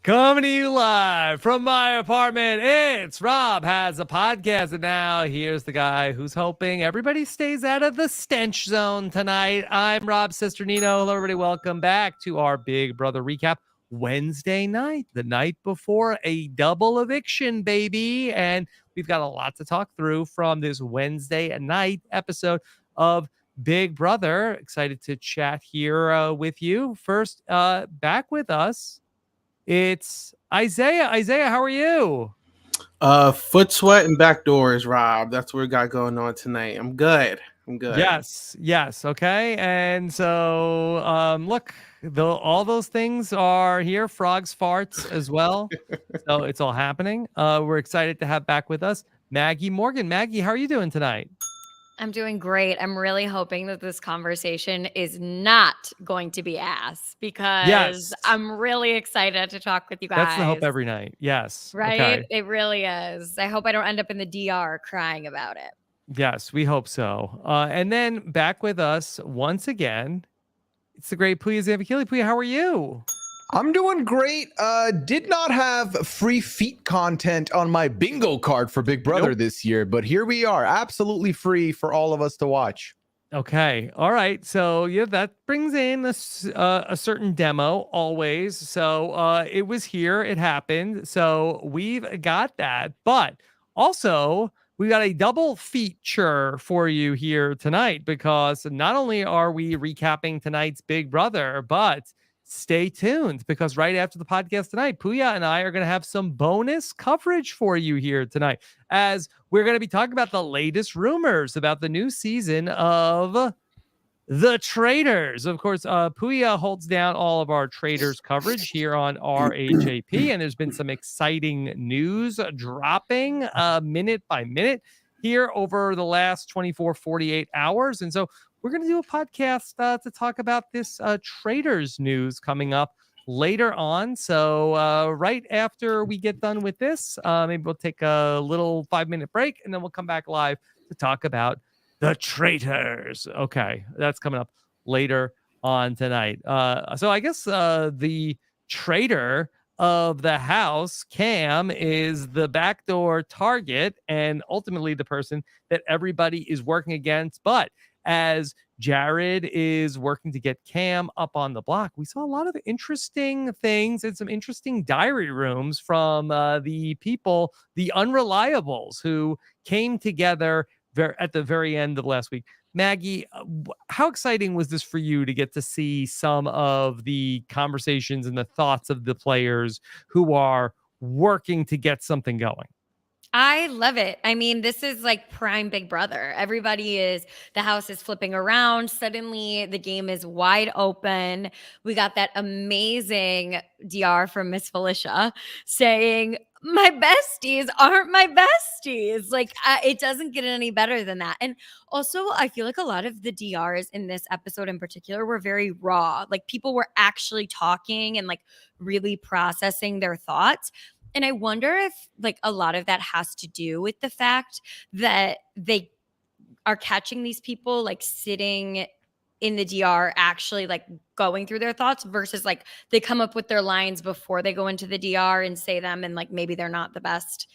Coming to you live from my apartment, it's Rob Has a Podcast. And now here's the guy who's hoping everybody stays out of the stench zone tonight. I'm Rob Cesternino. Hello, everybody. Welcome back to our Big Brother recap. Wednesday night, the night before a double eviction, baby. And we've got a lot to talk through from this Wednesday night episode of Big Brother. Excited to chat here with you. First, back with us, it's Isaiah. Isaiah, how are you? Foot sweat and back doors, Rob. That's what we got going on tonight. I'm good. Yes. Okay. And so, look, all those things are here. Frogs, farts as well. So it's all happening. We're excited to have back with us Maggie Morgan. Maggie, how are you doing tonight? I'm doing great. I'm really hoping that this conversation is not going to be ass because I'm really excited to talk with you guys. That's the hope every night. Yes. Right? Okay. It really is. I hope I don't end up in the DR crying about it. Yes, we hope so. And then back with us once again, it's the great Pooya Zamvikili. Pooya, how are you? I'm doing great. Did not have free feet content on my bingo card for Big Brother this year, but here we are, absolutely free for all of us to watch. Okay. All right. So yeah, that brings in a certain demo always. So it was here. It happened. So we've got that. But also, we got a double feature for you here tonight because not only are we recapping tonight's Big Brother, but stay tuned because right after the podcast tonight, Pooya and I are going to have some bonus coverage for you here tonight as we're going to be talking about the latest rumors about the new season of The Traitors. Of course, Pooya holds down all of our Traitors coverage here on RHAP, and there's been some exciting news dropping minute by minute here over the last 48 hours. And so we're going to do a podcast to talk about this Traitors news coming up later on. So right after we get done with this, maybe we'll take a little 5-minute break and then we'll come back live to talk about the Traitors. Okay, that's coming up later on tonight. So I guess the traitor of the house, Cam, is the backdoor target and ultimately the person that everybody is working against. But as Jared is working to get Cam up on the block, we saw a lot of interesting things and some interesting diary rooms from the people, the unreliables, who came together at the very end of last week. Maggie, how exciting was this for you to get to see some of the conversations and the thoughts of the players who are working to get something going? I love it. I mean, this is like prime Big Brother. The house is flipping around. Suddenly the game is wide open. We got that amazing DR from Miss Felicia saying, my besties aren't my besties. Like, it doesn't get any better than that. And also, I feel like a lot of the DRs in this episode in particular were very raw. Like, people were actually talking and like really processing their thoughts. And I wonder if like a lot of that has to do with the fact that they are catching these people like sitting in the DR actually like going through their thoughts versus like they come up with their lines before they go into the DR and say them, and like maybe they're not the best,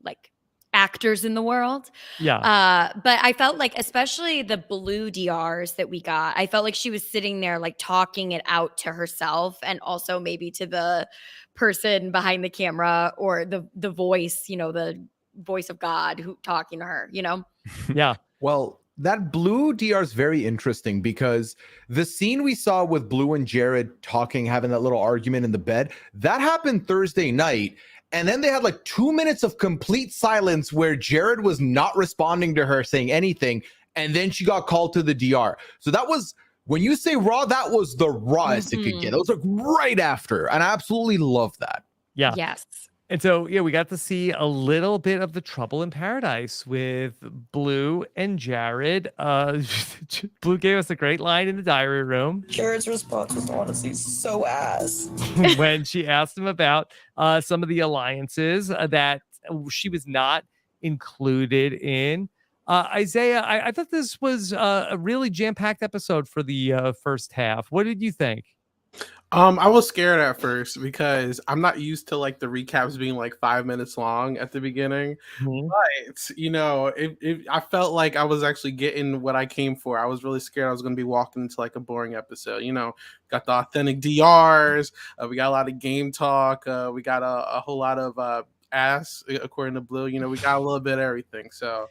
like actors in the world. Yeah. But I felt like, especially the blue DRs that we got, I felt like she was sitting there like talking it out to herself and also maybe to the person behind the camera or the voice, the voice of God who talking to her, Yeah. Well, that blue DR is very interesting because the scene we saw with Blue and Jared talking, having that little argument in the bed, that happened Thursday night. And then they had like 2 minutes of complete silence where Jared was not responding to her, saying anything. And then she got called to the DR. So that was, when you say raw, that was the rawest it could get. That was like right after. And I absolutely love that. Yeah. Yes. And so, yeah, we got to see a little bit of the trouble in paradise with Blue and Jared. Blue gave us a great line in the diary room. Jared's response was honestly so ass. When she asked him about some of the alliances that she was not included in. Isaiah, I thought this was a really jam-packed episode for the first half. What did you think? I was scared at first because I'm not used to like the recaps being like 5 minutes long at the beginning. Mhm. But I felt like I was actually getting what I came for. I was really scared I was going to be walking into like a boring episode. Got the authentic DRs. We got a lot of game talk. We got a whole lot of ass, according to Blue. We got a little bit of everything. So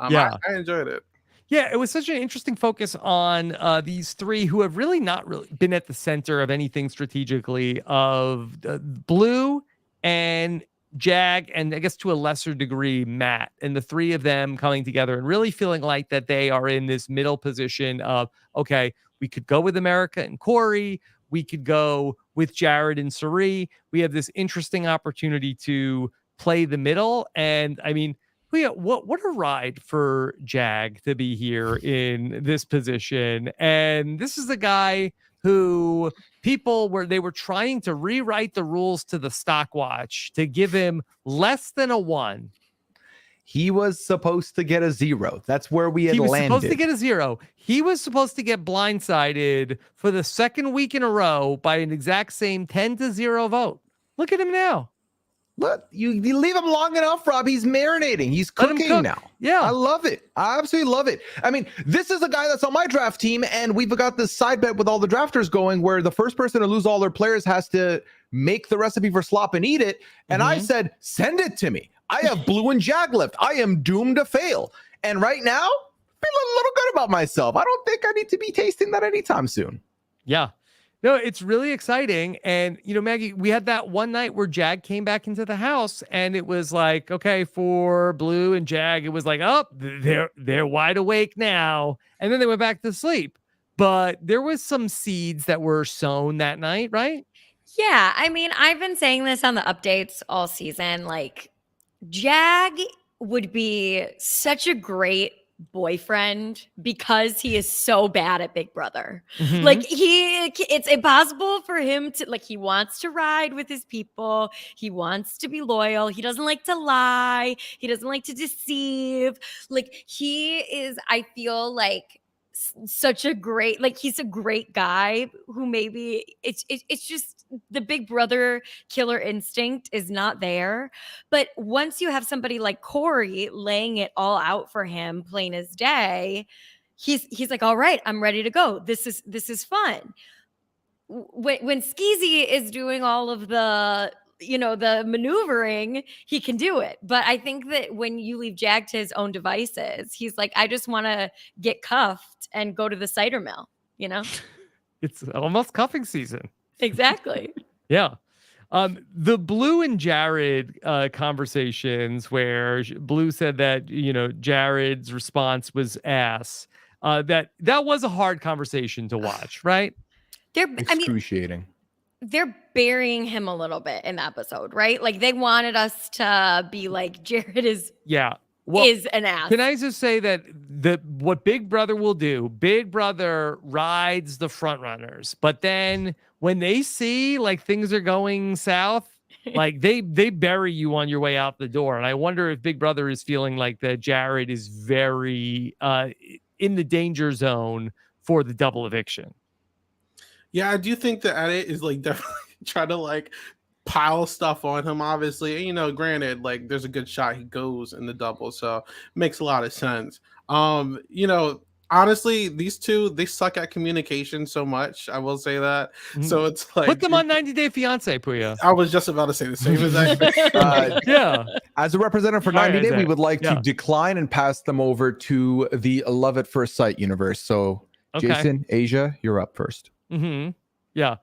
Yeah. I enjoyed it. Yeah, it was such an interesting focus on these three who have really not really been at the center of anything strategically of Blue and Jag, and I guess to a lesser degree, Matt, and the three of them coming together and really feeling like that they are in this middle position of, okay, we could go with America and Corey. We could go with Jared and Sari. We have this interesting opportunity to play the middle. And I mean, what a ride for Jag to be here in this position. And this is a guy who they were trying to rewrite the rules to the stock watch to give him less than a 1. He was supposed to get a 0. That's where we had landed. He was supposed to get a 0. He was supposed to get blindsided for the second week in a row by an exact same 10-0 vote. Look at him now. Look, you leave him long enough, Rob. He's marinating. He's Let him cooking cook. now. Yeah. I love it. I absolutely love it. I mean, this is a guy that's on my draft team, and we've got this side bet with all the drafters going where the first person to lose all their players has to make the recipe for slop and eat it. And I said, send it to me. I have Blue and Jag left. I am doomed to fail. And right now, feeling a little good about myself. I don't think I need to be tasting that anytime soon. Yeah. No, it's really exciting. And, Maggie, we had that one night where Jag came back into the house and it was like, okay, for Blue and Jag, it was like, oh, they're wide awake now. And then they went back to sleep. But there was some seeds that were sown that night, right? Yeah. I mean, I've been saying this on the updates all season. Like, Jag would be such a great boyfriend because he is so bad at Big Brother. Mhm. Like it's impossible for him to, like, he wants to ride with his people. He wants to be loyal. He doesn't like to lie. He doesn't like to deceive. Like, he is, I feel like, such a great, like, he's a great guy who maybe it's just the Big Brother killer instinct is not there. But once you have somebody like Corey laying it all out for him, plain as day, he's like, all right, I'm ready to go. This is fun. When Skeezy is doing all of the the maneuvering, he can do it. But I think that when you leave Jag to his own devices, he's like, I just want to get cuffed and go to the cider mill, It's almost cuffing season. Exactly. Yeah. The Blue and Jared conversations where Blue said that, Jared's response was ass. That was a hard conversation to watch, right? Excruciating. They're burying him a little bit in the episode, right? Like, they wanted us to be like, Jared is an ass. Can I just say that what Big Brother will do, Big Brother rides the front runners, but then when they see like things are going south, like they bury you on your way out the door. And I wonder if Big Brother is feeling like that Jared is very in the danger zone for the double eviction. Yeah, I do think the edit is like definitely trying to like pile stuff on him, obviously. And, granted, like there's a good shot he goes in the double, so it makes a lot of sense. Honestly, these two, they suck at communication so much. I will say that. So it's like, put them on 90 Day Fiance, Pooya. I was just about to say the same exact yeah. As a representative for 90 Day, we would like Yeah. to decline and pass them over to the Love at First Sight universe. So, Okay. Jason, Asia, you're up first. Yeah.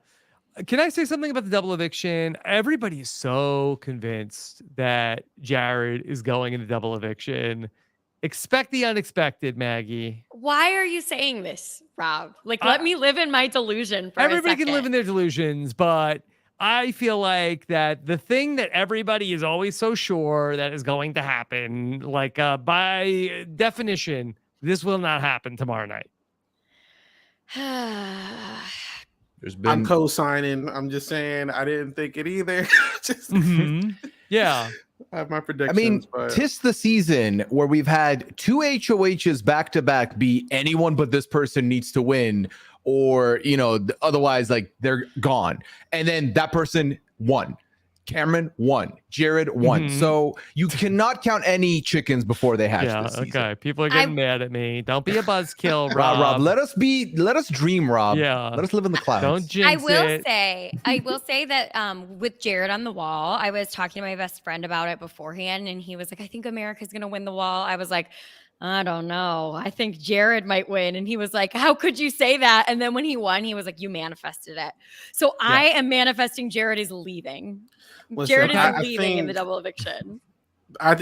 Can I say something about the double eviction? Everybody is so convinced that Jared is going into double eviction. Expect the unexpected, Maggie. Why are you saying this, Rob? Like, let me live in my delusion for Everybody a second. can live in their delusions, but I feel like that the thing that everybody is always so sure that is going to happen, like by definition, this will not happen tomorrow night. I'm co-signing. I'm just saying I didn't think it either. Yeah. I have my I predictions. mean, but... tis the season where we've had 2 HOHs back to back be anyone but this person needs to win, or, you know, otherwise, like, they're gone. And then that person won. Cameron won. Jared won. Mhm. So you cannot count any chickens before they hatch Yeah, this season. okay. People are getting mad at me. Don't be a buzzkill, Rob, Rob. let us dream, Rob. Yeah. Let us live in the clouds. Don't jinx it. I will say that with Jared on the wall, I was talking to my best friend about it beforehand, and he was like, I think America's going to win the wall. I was like, I don't know. I think Jared might win. And he was like, how could you say that? And then when he won, he was like, you manifested it. So I am manifesting Jared is leaving. Listen, Jared is I leaving in the think- double eviction. I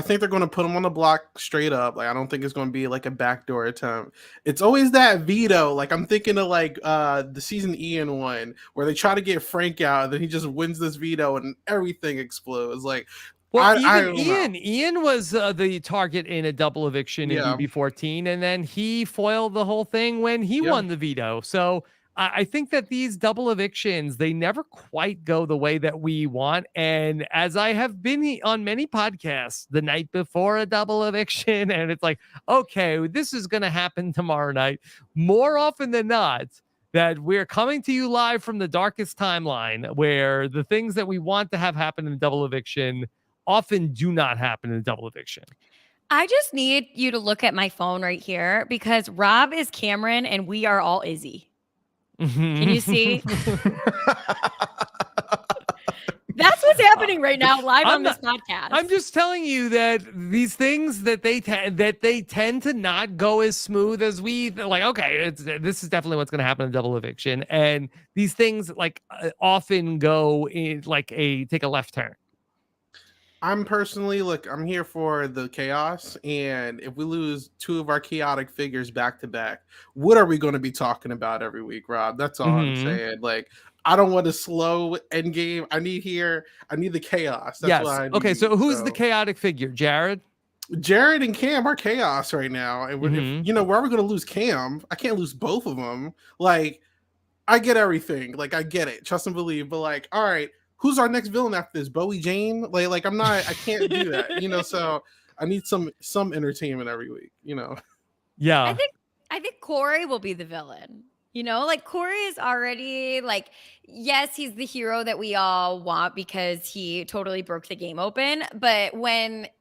think they're going to put him on the block straight up. Like, I don't think it's going to be like a backdoor attempt. It's always that veto. Like, I'm thinking of like the season Ian one where they try to get Frank out, and then he just wins this veto and everything explodes. Like, Well, I even don't know. Ian was the target in a double eviction in Yeah. BB14, and then he foiled the whole thing when he Yeah. won the veto. So I think that these double evictions, they never quite go the way that we want. And as I have been on many podcasts the night before a double eviction, and it's like, okay, this is going to happen tomorrow night. More often than not, that we're coming to you live from the darkest timeline where the things that we want to have happen in a double eviction often do not happen in a double eviction. I just need you to look at my phone right here because Rob is Cameron and we are all Izzy. Can you see? That's what's happening right now live on this podcast. I'm just telling you that these things that they tend to not go as smooth as we like. Okay, this is definitely what's going to happen in double eviction, and these things like often go in like take a left turn. I'm personally, look, I'm here for the chaos. And if we lose 2 of our chaotic figures back to back, what are we going to be talking about every week, Rob? That's all I'm saying. Like, I don't want a slow end game. I need the chaos. That's what I need. Okay, so who's the chaotic figure? Jared? Jared and Cam are chaos right now. And if, where are we going to lose Cam? I can't lose both of them. Like, I get everything. Like, I get it. Trust and believe. But like, all right, who's our next villain after this? Bowie Jane? Like I can't do that, so I need some entertainment every week, Yeah. I think Corey will be the villain. Like Corey is already like, yes, he's the hero that we all want because he totally broke the game open. But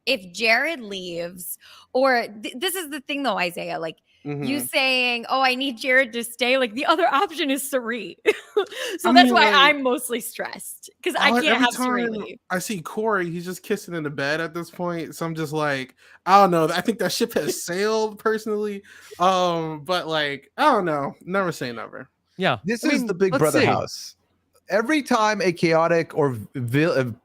if Jared leaves, or this is the thing though, Isaiah, like you saying, oh, I need Jared to stay. Like the other option is Sari. That's why I'm mostly stressed because I can't have Sari leave. I see Corey, he's just kissing in the bed at this point. So I'm just like, I don't know. I think that ship has sailed personally. But like, I don't know. Never say never. Yeah. This is the Big Brother house. Every time a chaotic or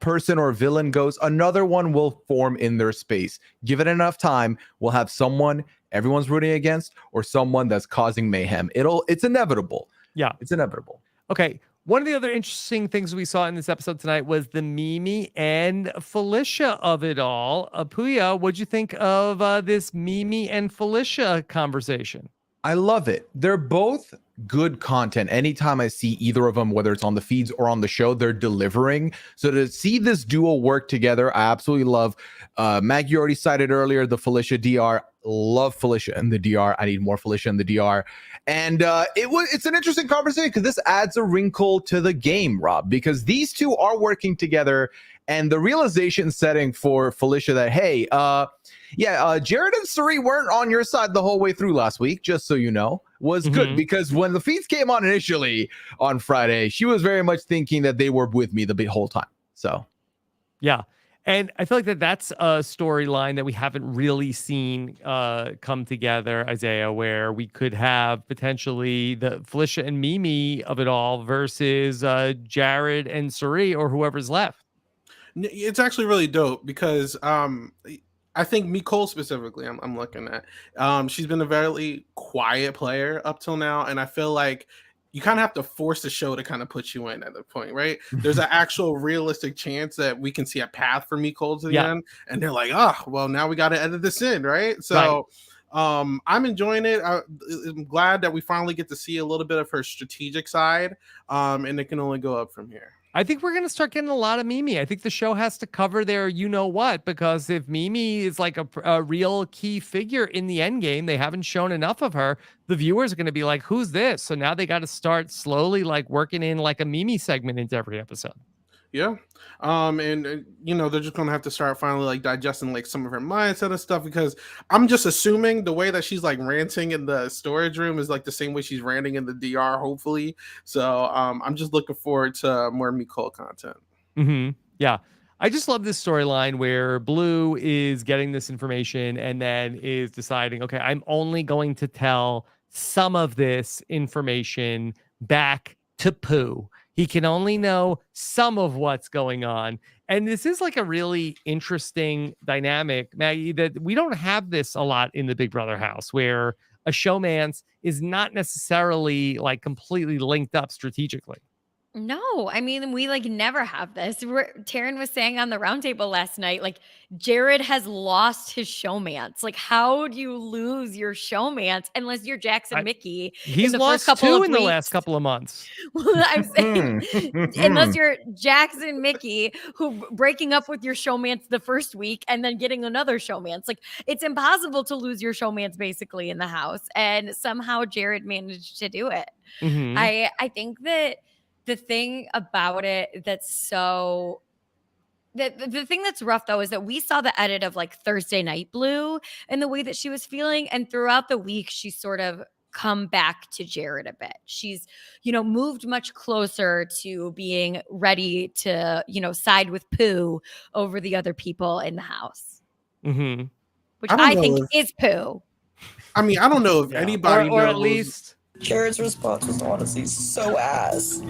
person or villain goes, another one will form in their space. Give it enough time, we'll have someone everyone's rooting against or someone that's causing mayhem. It's inevitable. Yeah. It's inevitable. Okay. One of the other interesting things we saw in this episode tonight was the Mimi and Felicia of it all. Pooya, what'd you think of this Mimi and Felicia conversation? I love it. They're both good content. Anytime I see either of them, whether it's on the feeds or on the show, they're delivering. So to see this duo work together, I absolutely love. Maggie already cited earlier the Felicia DR. Love Felicia in the DR. I need more Felicia in the DR. And it's an interesting conversation because this adds a wrinkle to the game, Rob, because these two are working together. And the realization setting for Felicia that, hey, Jared and Sari weren't on your side the whole way through last week, just so you know, was good. Because when the feeds came on initially on Friday, she was very much thinking that they were with me the whole time. So, yeah. And I feel like that's a storyline that we haven't really seen come together, Isaiah, where we could have potentially the Felicia and Mimi of it all versus Jared and Sari or whoever's left. It's actually really dope because I think Nicole specifically, I'm looking at. She's been a very quiet player up till now, and I feel like you kind of have to force the show to kind of put you in at the point, right? There's an actual realistic chance that we can see a path for Nicole to the end, and they're like, oh, well, now we got to edit this in, right? So I'm enjoying it. I'm glad that we finally get to see a little bit of her strategic side, and it can only go up from here. I think we're going to start getting a lot of Mimi. I think the show has to cover their you know what, because if Mimi is like a real key figure in the end game, they haven't shown enough of her. The viewers are going to be like, who's this? So now they got to start slowly like working in like a Mimi segment into every episode. Yeah. And you know, they're just gonna have to start finally like digesting like some of her mindset and stuff, because I'm just assuming the way that she's like ranting in the storage room is like the same way she's ranting in the DR, hopefully. So I'm just looking forward to more Nicole content. Yeah. I just love this storyline where Blue is getting this information and then is deciding, okay, I'm only going to tell some of this information back to Pooh. He can only know some of what's going on. And this is like a really interesting dynamic, Maggie, that we don't have this a lot in the Big Brother house, where a showmance is not necessarily like completely linked up strategically. No, I mean, we like never have this. Taryn was saying on the roundtable last night, like Jared has lost his showmance. Like, how do you lose your showmance unless you're Jackson Mickey? He's lost two in the last couple of months. Well, I'm saying, unless you're Jackson Mickey, who breaking up with your showmance the first week and then getting another showmance. Like, it's impossible to lose your showmance basically in the house. And somehow Jared managed to do it. I think that the thing about it that's so the thing that's rough though is that we saw the edit of like Thursday night Blue and the way that she was feeling, and throughout the week she's sort of come back to Jared a bit. She's, you know, moved much closer to being ready to, you know, side with Pooh over the other people in the house, which I think is Pooh. I mean, I don't know if anybody or knows. At least Jared's response was honestly so ass.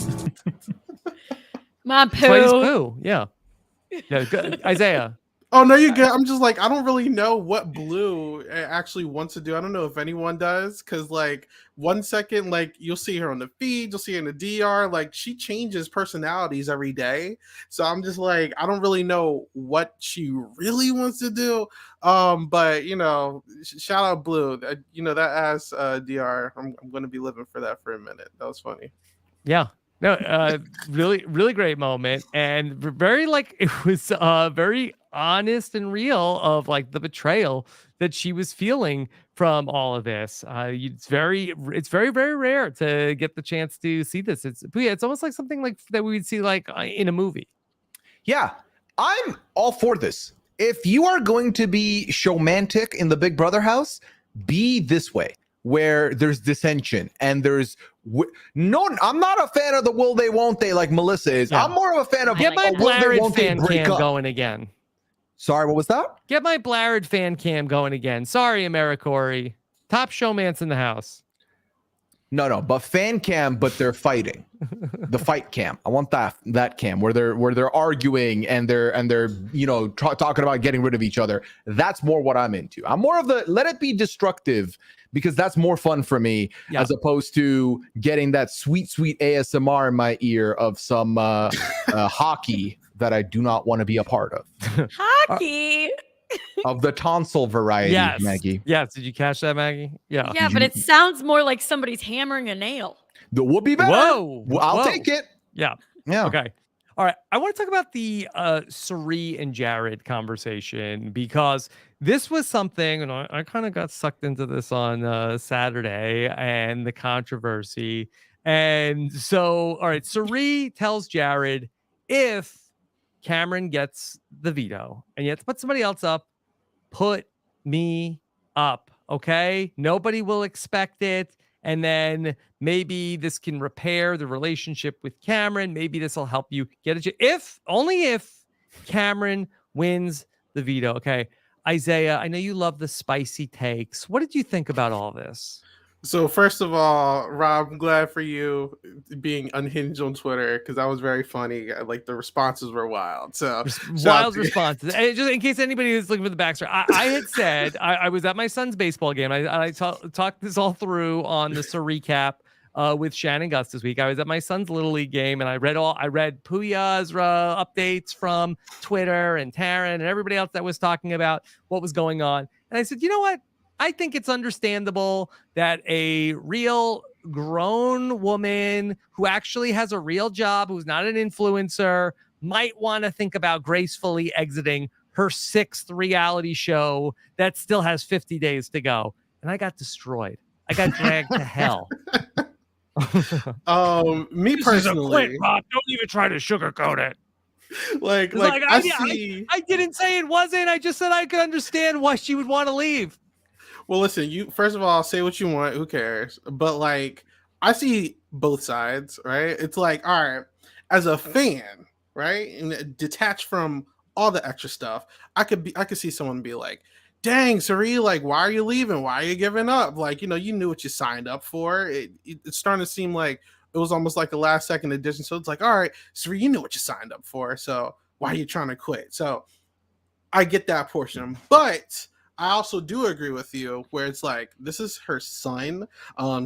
My Pooh. Plays Pooh. Yeah. Good. Isaiah. Oh no, you're good. I'm just like, I don't really know what Blue actually wants to do. I don't know if anyone does, because like 1 second, like you'll see her on the feed, you'll see her in the DR, like she changes personalities every day. So I'm just like, I don't really know what she really wants to do. But you know, shout out Blue. You know, that ass DR. I'm going to be living for that for a minute. That was funny. Yeah. No, really, really great moment, and very like it was very honest and real of like the betrayal that she was feeling from all of this. It's very, very rare to get the chance to see this. It's almost like something like that we would see like in a movie. Yeah, I'm all for this. If you are going to be showmantic in the Big Brother house, be this way, where there's dissension and there's no. I'm not a fan of the will they won't they like Melissa is. Yeah. I'm more of a fan of get my Blarid fan cam up. going again. Sorry, what was that? Get my Blarid fan cam going again. Sorry, AmeriCorey. Top showmance in the house. No, but fan cam, but they're fighting. The fight cam. I want that cam where they're arguing and they're you know talking about getting rid of each other. That's more what I'm into. I'm more of the let it be destructive, because that's more fun for me, as opposed to getting that sweet ASMR in my ear of some hockey that I do not want to be a part of. Hockey. Of the tonsil variety, yes. Maggie. Yes. Did you catch that, Maggie? Yeah. Yeah, but it sounds more like somebody's hammering a nail. The would be better. Whoa. I'll take it. Yeah. Okay. All right. I want to talk about the Cirie and Jared conversation, because this was something, and I kind of got sucked into this on Saturday and the controversy. And so, all right, Cirie tells Jared, if Cameron gets the veto and you have to put somebody else up, put me up. Okay. Nobody will expect it. And then maybe this can repair the relationship with Cameron. Maybe this will help you get it. Only if Cameron wins the veto. Okay. Isaiah, I know you love the spicy takes. What did you think about all this? So first of all, Rob, I'm glad for you being unhinged on Twitter, because that was very funny. Like the responses were wild. So wild responses. And just in case anybody who's looking for the backstory, I had said I was at my son's baseball game. I talked this all through on the recap with Shannon Gus this week. I was at my son's little league game, and I read Pooya's updates from Twitter and Taryn and everybody else that was talking about what was going on. And I said, you know what? I think it's understandable that a real grown woman who actually has a real job, who's not an influencer, might want to think about gracefully exiting her 6th reality show that still has 50 days to go. And I got destroyed. I got dragged to hell. Me This is a quit, personally, Rob. Don't even try to sugarcoat it. like I I see. I didn't say it wasn't. I just said I could understand why she would want to leave. Well, listen, you first of all say what you want. Who cares? But like, I see both sides, right? It's like, all right, as a fan, right, and detached from all the extra stuff, I could see someone be like, "Dang, Sari, like, why are you leaving? Why are you giving up? Like, you knew what you signed up for. It's starting to seem like it was almost like a last second addition. So it's like, all right, Sari, you knew what you signed up for. So why are you trying to quit? So I get that portion, but I also do agree with you where it's like, this is her son.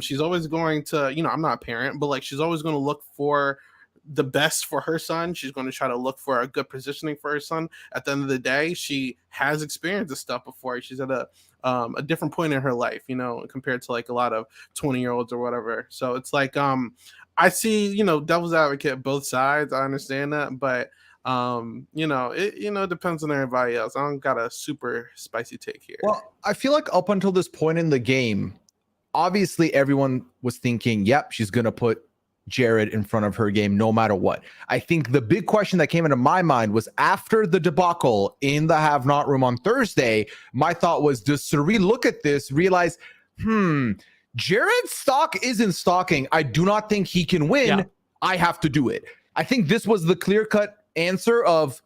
She's always going to, I'm not a parent, but like, she's always going to look for the best for her son. She's going to try to look for a good positioning for her son. At the end of the day, she has experienced this stuff before. She's at a different point in her life, compared to like a lot of 20-year-olds or whatever. So it's like, I see, devil's advocate both sides. I understand that, but it depends on everybody else. I don't got a super spicy take here. Well, I feel like up until this point in the game, obviously everyone was thinking, yep, she's going to put Jared in front of her game no matter what. I think the big question that came into my mind was after the debacle in the Have Not room on Thursday, my thought was, does Sari look at this, realize, Jared's stock isn't stocking. I do not think he can win. Yeah. I have to do it. I think this was the clear-cut answer of,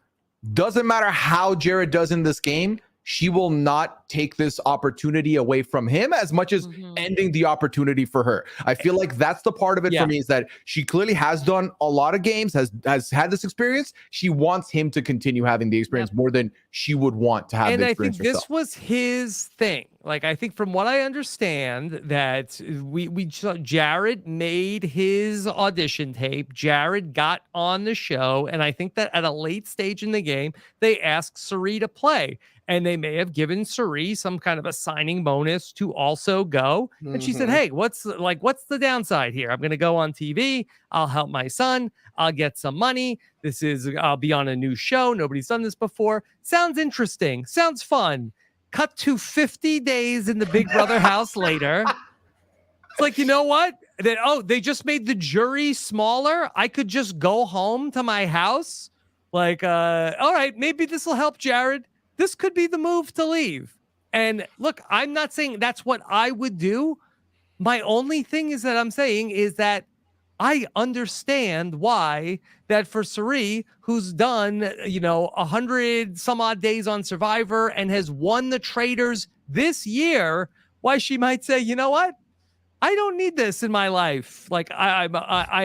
doesn't matter how Jared does in this game, she will not take this opportunity away from him as much as ending the opportunity for her. I feel like that's the part of it for me, is that she clearly has done a lot of games, has had this experience. She wants him to continue having the experience more than she would want to have the experience herself. And I think this was his thing. Like, I think from what I understand, that Jared made his audition tape. Jared got on the show. And I think that at a late stage in the game, they asked Sari to play. And they may have given Sari some kind of a signing bonus to also go. And she said, hey, what's the downside here? I'm going to go on TV. I'll help my son. I'll get some money. I'll be on a new show. Nobody's done this before. Sounds interesting. Sounds fun. Cut to 50 days in the Big Brother house later. It's like, you know what? They just made the jury smaller. I could just go home to my house. Like, all right, maybe this will help Jared. This could be the move to leave. And look, I'm not saying that's what I would do. My only thing is that I'm saying is that I understand why that for Sari, who's done, 100 some odd days on Survivor and has won the Traitors this year, why she might say, you know what? I don't need this in my life. Like, I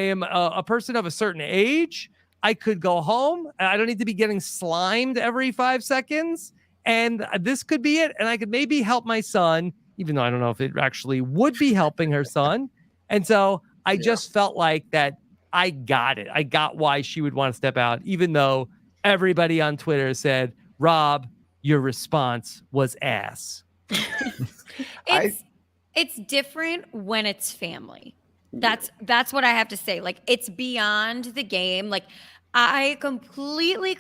am a person of a certain age. I could go home. I don't need to be getting slimed every 5 seconds. And this could be it. And I could maybe help my son, even though I don't know if it actually would be helping her son. And so I just felt like that I got it. I got why she would want to step out, even though everybody on Twitter said, Rob, your response was ass. It's different when it's family. That's what I have to say. Like, it's beyond the game. Like, I completely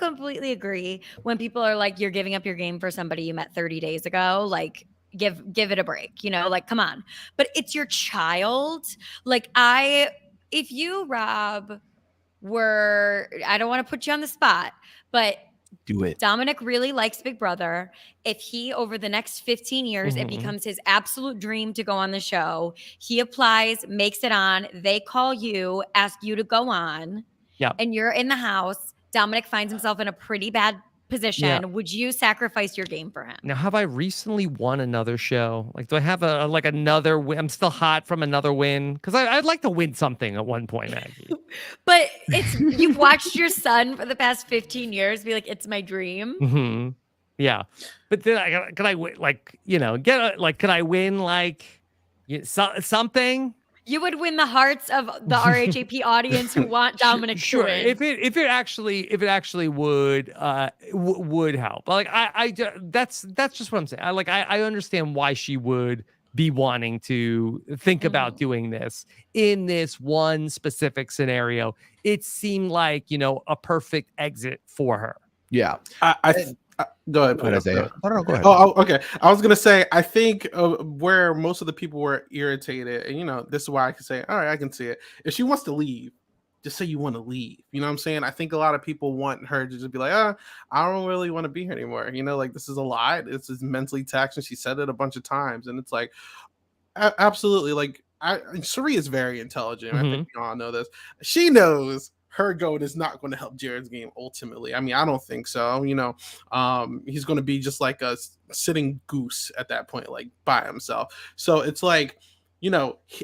agree when people are like, you're giving up your game for somebody you met 30 days ago. Like, give it a break, like, come on. But it's your child. Like, if you, Rob, I don't want to put you on the spot, but do it. Dominic really likes Big Brother. If he, over the next 15 years, it becomes his absolute dream to go on the show, he applies, makes it on, they call you, ask you to go on, and you're in the house, Dominic finds himself in a pretty bad position. Would you sacrifice your game for him? Now, have I recently won another show? Like, do I have another win? I'm still hot from another win, because I'd like to win something at one point, Maggie. But you've watched your son for the past 15 years be like, it's my dream. Yeah, but then can I win? Like, could I win something? You would win the hearts of the RHAP audience who want Dominic to win. If it actually would help. Like, that's just what I'm saying. I understand why she would be wanting to think about doing this in this one specific scenario. It seemed like, a perfect exit for her. Yeah. Go ahead, Pooya. Isaiah. No, go ahead. Okay. I was gonna say, I think where most of the people were irritated, and this is why I can say, all right, I can see it. If she wants to leave, just say you want to leave. You know what I'm saying? I think a lot of people want her to just be like, I don't really want to be here anymore. Like, this is a lot. This is mentally taxing. She said it a bunch of times, and it's like, absolutely. Like, Suri is very intelligent. I think we all know this. She knows her goat is not going to help Jared's game ultimately. I mean, I don't think so. He's going to be just like a sitting goose at that point, like by himself. So it's like,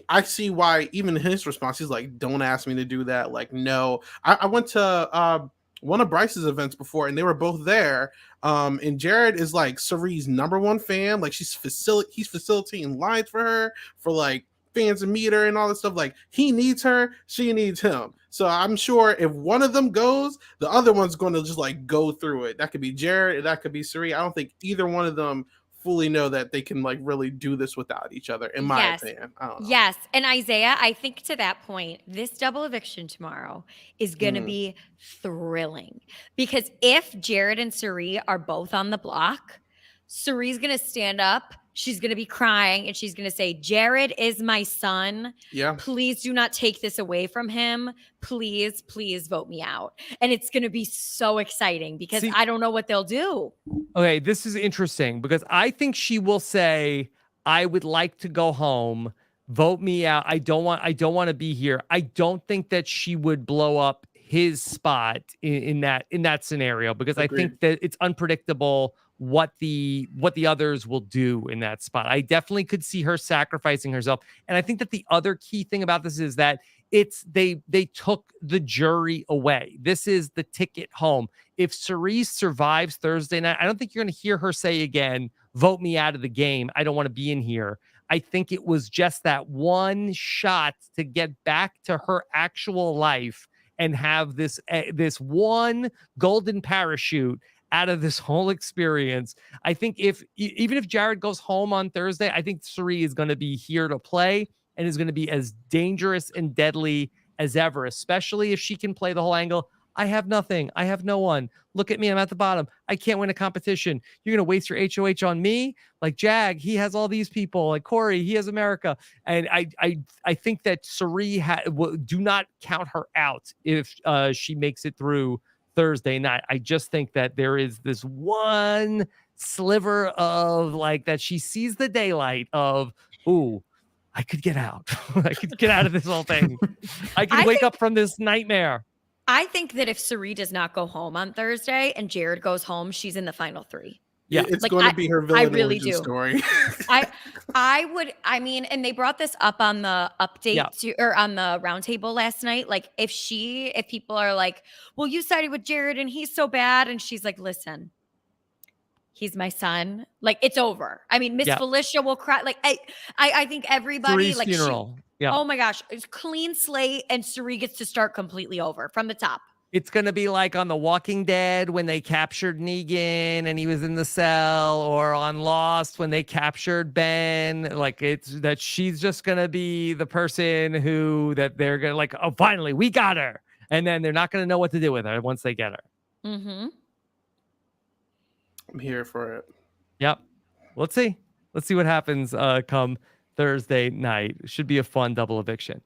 I see why even his response, he's like, don't ask me to do that. Like, no. I went to one of Bryce's events before, and they were both there. And Jared is like Suri's #1 fan. Like, he's facilitating lines for her, for like fans to meet her and all this stuff. Like, he needs her, she needs him. So I'm sure if one of them goes, the other one's going to just like go through it. That could be Jared, that could be Suri. I don't think either one of them fully know that they can like really do this without each other, in my opinion. I don't know. Yes. And Isaiah, I think to that point, this double eviction tomorrow is going to be thrilling, because if Jared and Suri are both on the block, Suri's going to stand up. She's going to be crying and she's going to say, Jared is my son. Yeah. Please do not take this away from him. Please, please vote me out. And it's going to be so exciting because I don't know what they'll do. Okay, this is interesting because I think she will say, I would like to go home. Vote me out. I don't want to be here. I don't think that she would blow up his spot in that scenario, because I think that it's unpredictable what the others will do in that spot. I definitely could see her sacrificing herself. And I think that the other key thing about this is that they took the jury away. This is the ticket home. If Cerise survives Thursday night, I don't think you're going to hear her say again, vote me out of the game. I don't want to be in here. I think it was just that one shot to get back to her actual life and have this one golden parachute out of this whole experience. I think even if Jared goes home on Thursday, I think Suri is going to be here to play and is going to be as dangerous and deadly as ever, especially if she can play the whole angle. I have nothing. I have no one. Look at me. I'm at the bottom. I can't win a competition. You're going to waste your HOH on me? Like Jag, he has all these people. Like Corey, he has America. And I think that Suri do not count her out if she makes it through Thursday night. I just think that there is this one sliver of like that she sees the daylight of, ooh, I could get out. I could get out of this whole thing. I could wake up from this nightmare. I think that if Suri does not go home on Thursday and Jared goes home, she's in the final 3. Yeah, it's like, going to be her villain origin story. I mean, and they brought this up on the update or on the roundtable last night. Like, if people are like, well, you sided with Jared and he's so bad, and she's like, listen, he's my son. Like, it's over. I mean, Miss Felicia will cry. Like, I think everybody, Suri's funeral. Oh my gosh, it's clean slate, and Suri gets to start completely over from the top. It's going to be like on The Walking Dead when they captured Negan and he was in the cell, or on Lost when they captured Ben. Like, it's that she's just going to be the person that they're going to like, oh, finally, we got her. And then they're not going to know what to do with her once they get her. Mm-hmm. I'm here for it. Yep. Let's see what happens come Thursday night. Should be a fun double eviction.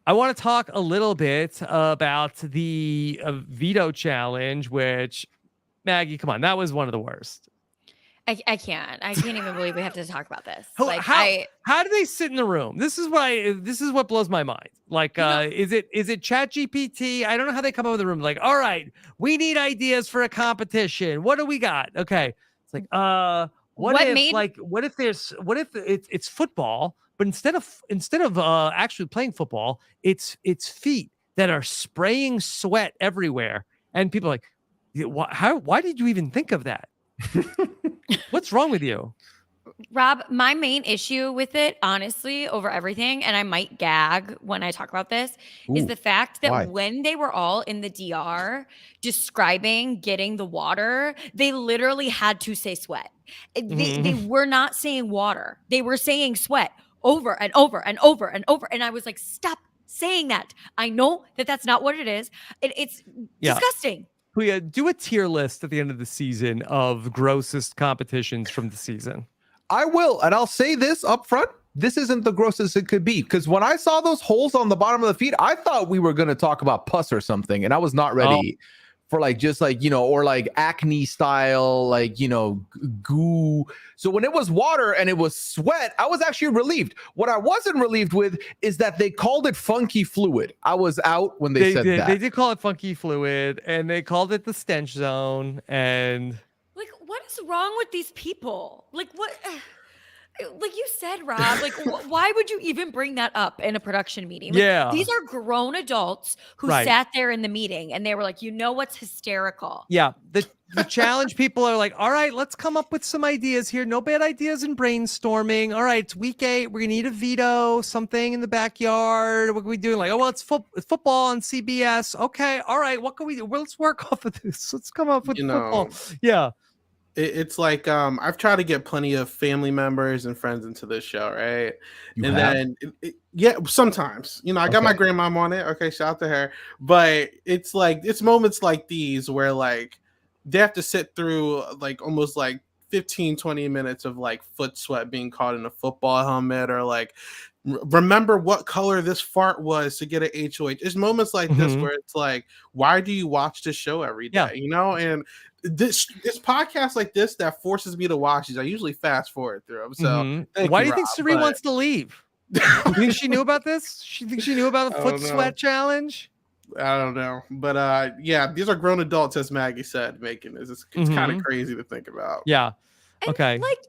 I want to talk a little bit about the veto challenge, which, Maggie, come on, that was one of the worst. I can't even believe we have to talk about this. Like, how do they sit in the room? This is what blows my mind. Like, is it ChatGPT? I don't know how they come up with the room. Like, all right, we need ideas for a competition. What do we got? Okay, it's like, what if it's football? But instead of actually playing football, it's feet that are spraying sweat everywhere, and people are like, why did you even think of that? What's wrong with you? Rob, my main issue with it, honestly, over everything, and I might gag when I talk about this, is Ooh, the fact that why? when they were all in the DR describing getting the water, they literally had to say sweat. They were not saying water. They were saying sweat over and over and over and over. And I was like, stop saying that. I know that that's not what it is. It's Yeah. disgusting. Pooya, do a tier list at the end of the season of grossest competitions from the season. I will, and I'll say this up front. This isn't the grossest it could be, because when I saw those holes on the bottom of the feet, I thought we were going to talk about pus or something, and I was not ready for like just like, you know, or like acne style, like, you know, goo. So when it was water and it was sweat, I was actually relieved. What I wasn't relieved with is that they called it funky fluid. I was out when they said did, that. They did call it funky fluid, and they called it the stench zone, and Like, what is wrong with these people? Like, what? Like you said, Rob, like, why would you even bring that up in a production meeting? Like, Yeah. These are grown adults who Right. sat there in the meeting and they were like, you know what's hysterical? yeah, the challenge people are like, all right, let's come up with some ideas here. No bad ideas in brainstorming. All right, it's week 8. We're gonna need a veto, something in the backyard. What can we do? Like, oh well, it's football on CBS. Okay, all right, what can we do? Well, let's work off of this. Let's come up with football. Yeah. It's like I've tried to get plenty of family members and friends into this show, right? You and have? then yeah, sometimes, you know, I got my Okay. grandmom on it. Okay, shout out to her. But it's like it's moments like these where like they have to sit through like almost like 15-20 minutes of like foot sweat being caught in a football helmet, or like remember what color this fart was to get an HOH. It's moments like this Mhm. where it's like, why do you watch this show every day? Yeah. You know, and this podcast like this that forces me to watch these. I usually fast forward through them. So thank Why you, do you think Rob, Suri but- wants to leave? You think she knew about this? She thinks she knew about the I foot don't know. sweat challenge? I don't know, but yeah, these are grown adults, as Maggie said, making this. It's kind of Mhm. crazy to think about. Yeah. And Okay. like,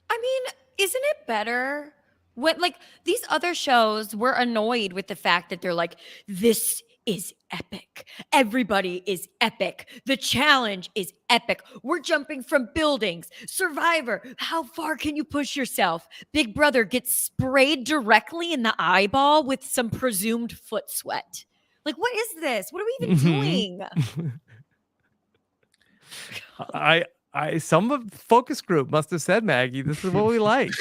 I mean, isn't it better when like these other shows were annoyed with the fact that they're like, this is epic. Everybody is epic. The challenge is epic. We're jumping from buildings. Survivor. How far can you push yourself? Big Brother gets sprayed directly in the eyeball with some presumed foot sweat. Like, what is this? What are we even Mhm. doing? Some of the focus group must have said, Maggie, this is what we like.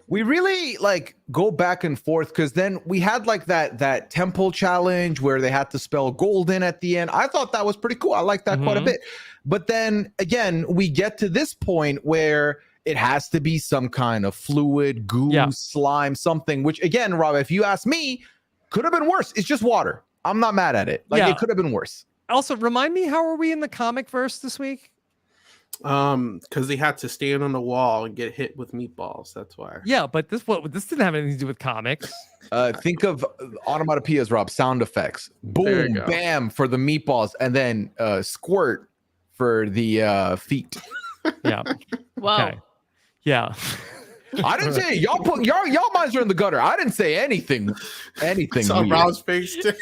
We really like go back and forth, because then we had like that temple challenge where they had to spell golden at the end. I thought that was pretty cool. I like that quite a Mhm. bit. But then again, we get to this point where it has to be some kind of fluid, goo, Yeah. slime, something, which again, Rob, if you ask me, could have been worse. It's just water. I'm not mad at it. Like Yeah. it could have been worse. Also, remind me, how are we in the comic verse this week? Because they had to stand on the wall and get hit with meatballs. That's why. Yeah, but this didn't have anything to do with comics. Think of onomatopoeias, Rob, sound effects. There you Boom, go. bam for the meatballs, and then squirt for the feet. Yeah. Whoa. Okay. Yeah. I didn't say y'all put y'all minds are in the gutter. I didn't say anything. Anything. Saw weird. Rob's face too.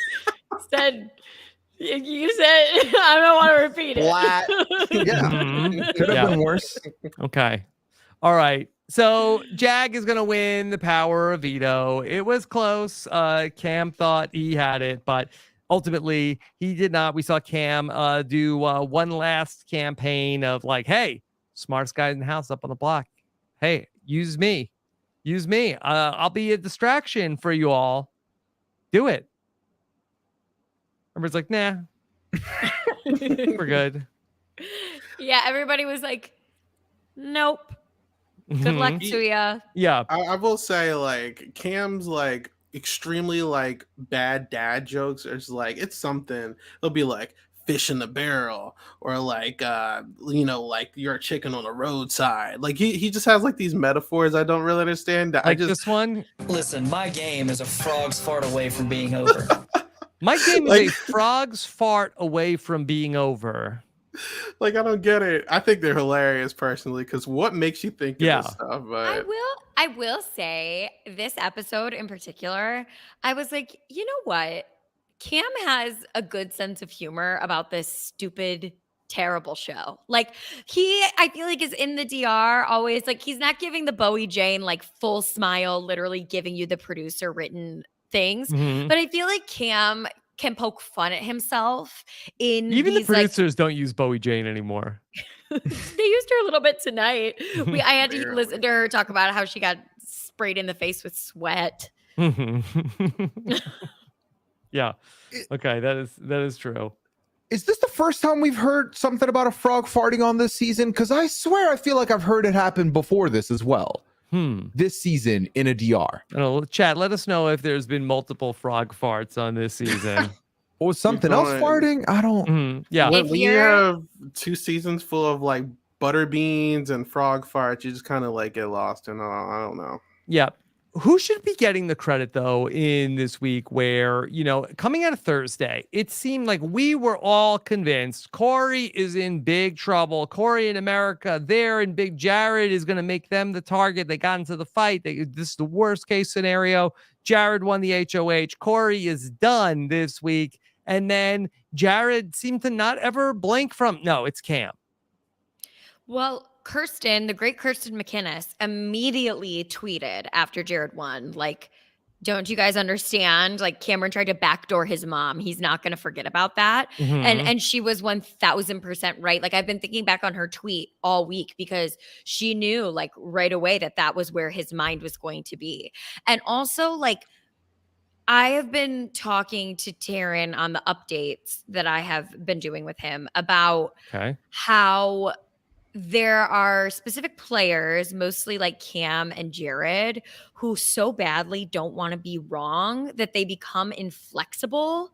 Said you said I don't want to repeat it. Flat. Yeah, Mhm. could have Yeah. been worse. Okay. All right. So Jag is gonna win the power of veto. It was close. Cam thought he had it, but ultimately he did not. We saw Cam do one last campaign of like, hey, smartest guy in the house up on the block. Hey, use me. Use me. I'll be a distraction for you all. Do it. Everybody's like, nah, we're good. Yeah, everybody was like, nope. Good luck Mhm. to ya. Yeah. I will say, like, Cam's like extremely like bad dad jokes. It's like it's something. They'll be like fish in the barrel, or like you know, like you're a chicken on the roadside. Like he just has like these metaphors I don't really understand. That I Like just this one. Listen, my game is a frog's fart away from being over. My game is Like- a frog's fart away from being over. like I don't get it. I think they're hilarious personally, because what makes you think of Yeah. this stuff? I But will say this episode in particular, I was like, you know what? Cam has a good sense of humor about this stupid terrible show. Like I feel like is in the DR always like he's not giving the Bowie Jane like full smile, literally giving you the producer wrting things. Mhm. But I feel like Cam can poke fun at himself in Even the these like producers don't use Bowie Jane anymore. they used her a little bit tonight. I had to Barely. listen to her talk about how she got sprayed in the face with sweat. Yeah. Okay, that is true. Is this the first time we've heard something about a frog farting on this season? Because I swear I feel like I've heard it happen before this as well. This season in a DR. I don't know, chat, let us know if there's been multiple frog farts on this season. Or something else farting? I don't. Yeah. When you have 2 seasons full of like butter beans and frog farts, you just kind of like get lost in I don't know. Yeah. Who should be getting the credit though in this week where, coming out of Thursday, it seemed like we were all convinced Corey is in big trouble. Corey in America, they're in big. Jared is going to make them the target. They got into the fight. This is the worst case scenario. Jared won the HOH. Corey is done this week. And then Jared seemed to not ever blink from, no, it's Cam. Well, Kirsten, the great Kirsten McInnes, immediately tweeted after Jared won, like, don't you guys understand? Like, Cameron tried to backdoor his mom. He's not going to forget about that. And she was 1000% right. Like, I've been thinking back on her tweet all week because she knew, like, right away that was where his mind was going to be. And also, like, I have been talking to Taryn on the updates that I have been doing with him about how there are specific players, mostly like Cam and Jared, who so badly don't want to be wrong that they become inflexible.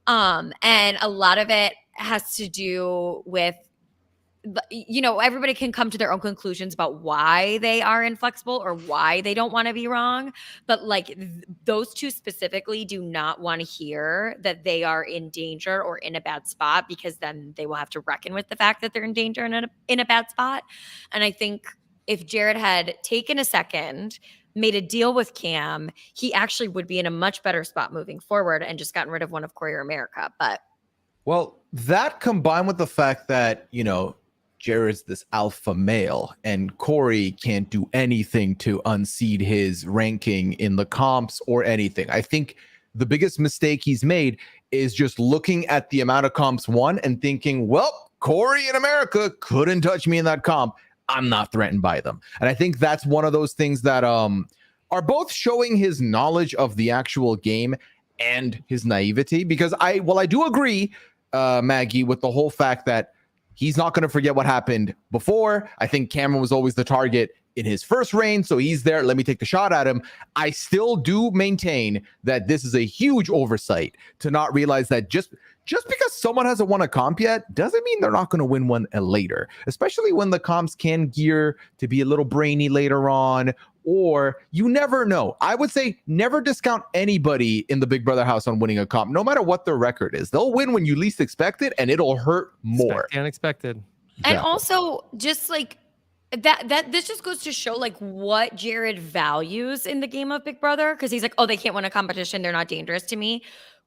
And a lot of it has to do with, everybody can come to their own conclusions about why they are inflexible or why they don't want to be wrong. But like those two specifically do not want to hear that they are in danger or in a bad spot, because then they will have to reckon with the fact that they're in danger and in a bad spot. And I think if Jared had taken a second, made a deal with Cam, he actually would be in a much better spot moving forward and just gotten rid of one of Corey or America. But well, that combined with the fact that, Jared's this alpha male and Corey can't do anything to unseat his ranking in the comps or anything. I think the biggest mistake he's made is just looking at the amount of comps won and thinking, well, Corey in America couldn't touch me in that comp. I'm not threatened by them. And I think that's one of those things that are both showing his knowledge of the actual game and his naivety, because I do agree, Maggie, with the whole fact that he's not going to forget what happened before. I think Cameron was always the target in his first reign, so he's there. Let me take the shot at him. I still do maintain that this is a huge oversight to not realize that just because someone hasn't won a comp yet doesn't mean they're not going to win one later, especially when the comps can gear to be a little brainy later on, or you never know. I would say never discount anybody in the Big Brother house on winning a comp, no matter what their record is. They'll win when you least expect it, and it'll hurt more. Expect the unexpected. And also, just like that this just goes to show like what Jared values in the game of Big Brother, because he's like, oh, they can't win a competition, they're not dangerous to me.